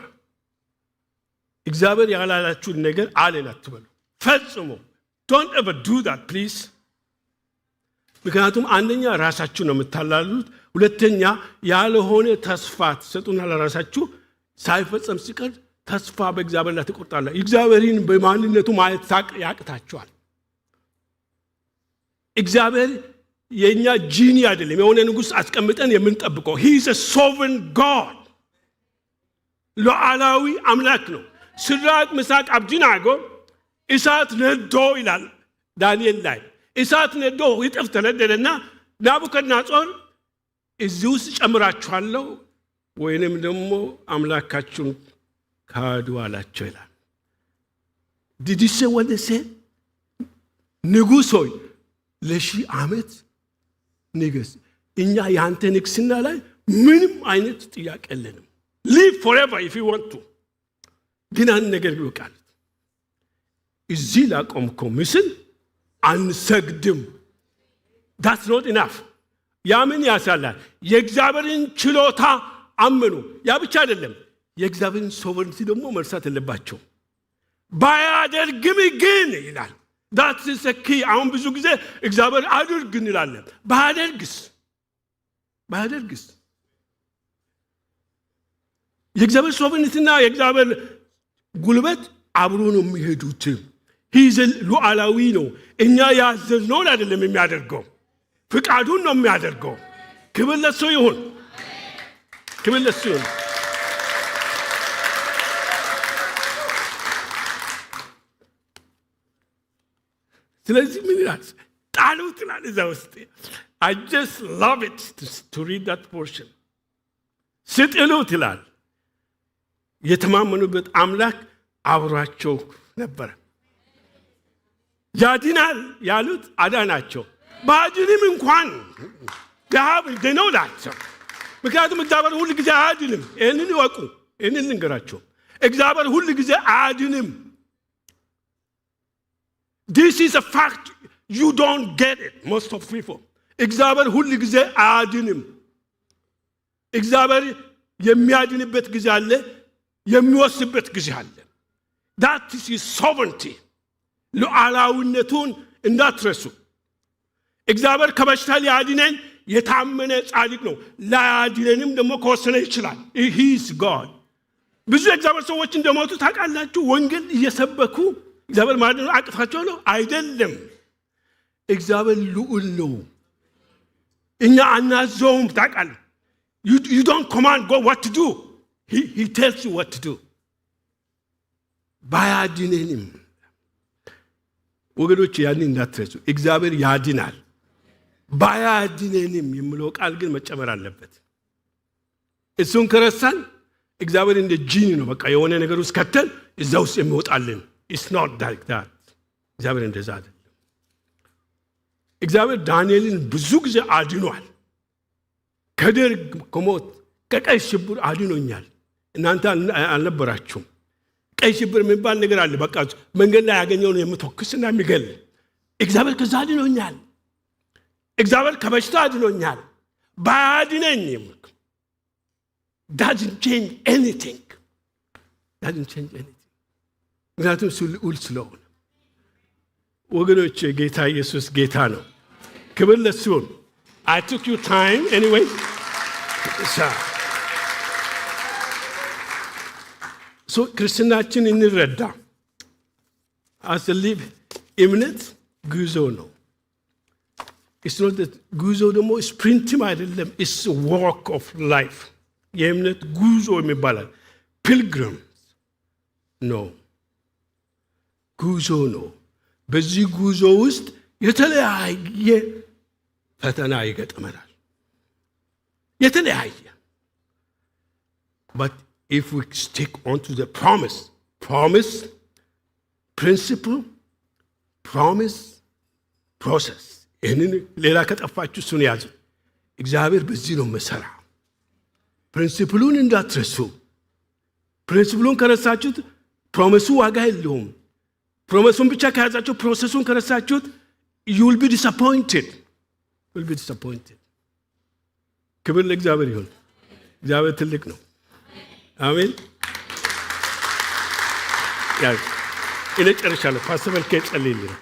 እግዚአብሔር ያላላችሁን ነገር አለን አትበሉ። ፈጽሞ don't ever do that please። ምክንያቱም አንደኛ ራሳችሁ ነው የምታላሉት፣ ሁለተኛ ያልሆነ ተስፋ ትሰጡና ለራሳችሁ ሳይፈጸም ሲቀር ተስፋ በእግዚአብሔር ላይ ትቆርጣላችሁ። እግዚአብሔርን በማንነቱ ማየት ያቅታችኋል። እግዚአብሔር የኛ ጂኒ አይደለም፣ የሆነ ንጉሥ አስቀምጠን የምንጠብቀው። he is a sovereign God። ሉዓላዊ አምላክ ነው። ሲድራቅ ሚሳቅ አብደናጎ እሳት ነዶ ይላል ዳንኤል ላይ። እሳት ነዶ ይጥፍ ተነደደና ናቡከደነፆር እዚህ ውስጥ ጨምራችኋለሁ ወይንም ደግሞ አምላካችሁን ካዱ አላቸው ይላል። did you say what they said? ንጉሥ ሆይ ለሺህ ዓመት ንገስ፣ እኛ ያንተ ንግስና ላይ ምንም አይነት ጥያቄ የለንም። live forever if you want to። ግን አንድ ነገር ይወቃል። እዚህ ላቆምከው ምስል አንሰግድም። that's not enough። ያ ምን ያሳላል? የእግዚአብሔርን ችሎታ አመኑ። ያ ብቻ አይደለም፣ የእግዚአብሔርን ሶቨረንቲ ደግሞ መርሳት የለባቸው። ባያደርግም ግን ይላል። that's is a key። አሁን ብዙ ጊዜ እግዚአብሔር አድርግ እንላለን። ባያደርግስ የእግዚአብሔር ሶቨreignty-ና የእግዚአብሔር ጉልበት አብሮ ነው የሚሄዱት። ሂዘል ሉዓላዊ ነው። እኛ ያዘዝነውን አይደለም የሚያደርገው፣ ፍቃዱን ነው የሚያደርገው። ክብር ለእሱ ይሁን። ስለዚህ ምን ይላል? ጣሉት ይላል እዛ ውስጥ። I just love it to read that portion። ስጥሉት ይላል። የተማመኑበት አምላክ አብሯቸው ነበር። ያድናል ያሉት አዳናቸው። ባድንም እንኳን ደህነው ናቸው። ምክንያቱም እግዚአብሔር ሁል ጊዜ አያድንም። ይህንን ይወቁ። ይህንን ልንገራቸው። እግዚአብሔር ሁል ጊዜ አያድንም። This is a fact. You don't get it, most of people. እግዚአብሔር ሁል ጊዜ አያድንም። እግዚአብሔር የሚያድንበት ጊዜ አለ፣ የሚወስበት ጊዜ አለ። That is his sovereignty። ሉዓላዊነቱን እንዳትረሱ። እግዚአብሔር ከበሽታ ሊያድነን የታመነ ጻድቅ ነው። ላያድነንም ደግሞ ከወሰነ ይችላል። He is God። ብዙ የእግዚአብሔር ሰዎች እንደሞቱ ታውቃላችሁ። ወንጌል እየሰበኩ እግዚአብሔር ማዳን አቅቷቸው ነው? አይደለም። እግዚአብሔር ልዑል ነው። እኛ አናዘውም። ታውቃለህ። You don't command God what to do. He tells you what to do። ባያድነንም ወገኖች ያንን እንዳትረሱ። እግዚአብሔር ያድናል። ባያድነንም የሚለው ቃል ግን መጨመር አለበት። እሱን ከረሳን እግዚአብሔር እንደ ጂኒ ነው። በቃ የሆነ ነገር ውስጥ ከተል እዛ ውስጥ የሚወጣልን። It's not like that። እግዚአብሔር እንደዛ አይደለም። እግዚአብሔር ዳንኤልን ብዙ ጊዜ አድኗል። ከደርግ ከሞት ከቀይ ሽብር አድኖኛል። እናንተ አልነበራችሁም። ቀይ ሽብር የሚባል ነገር አለ። በቃ መንገድ ላይ ያገኘውን የምትወክስና የሚገል። እግዚአብሔር ከዛ አድኖኛል። እግዚአብሔር ከበሽታ አድኖኛል። ባያድነኝም doesn't change anything። ምክንያቱም እሱ ልዑል ስለሆነ። ወገኖች ጌታ ኢየሱስ ጌታ ነው። ክብር ለእሱ ይሁን። I took you time anyway። So ክርስትናችን እንረዳ። አስሊብ እምነት ጉዞ ነው። It's not that ጉዞ ደግሞ ስፕሪንትም አይደለም። It's a walk of life። የእምነት ጉዞ የሚባላል ፒልግሪም ነው። ጉዞ ነው። በዚህ ጉዞ ውስጥ የተለያየ ፈተና ይገጥመናል። የተለያየ but if we stick on to the promise, principle, promise, process። ይህንን ሌላ ከጠፋችሁ እሱን ያዙ። እግዚአብሔር በዚህ ነው መሰራ። ፕሪንሲፕሉን እንዳትረሱ። ፕሪንሲፕሉን ከረሳችሁት ፕሮሚሱ ዋጋ የለውም። ፕሮሚሱን ብቻ ከያዛችሁ ፕሮሰሱን ከረሳችሁት you will be disappointed። ክብር ለእግዚአብሔር ይሁን። እግዚአብሔር ትልቅ ነው። አሜን። እኔ ጨርሻለሁ። ፓስተር መልኬ ጸልይልኝ።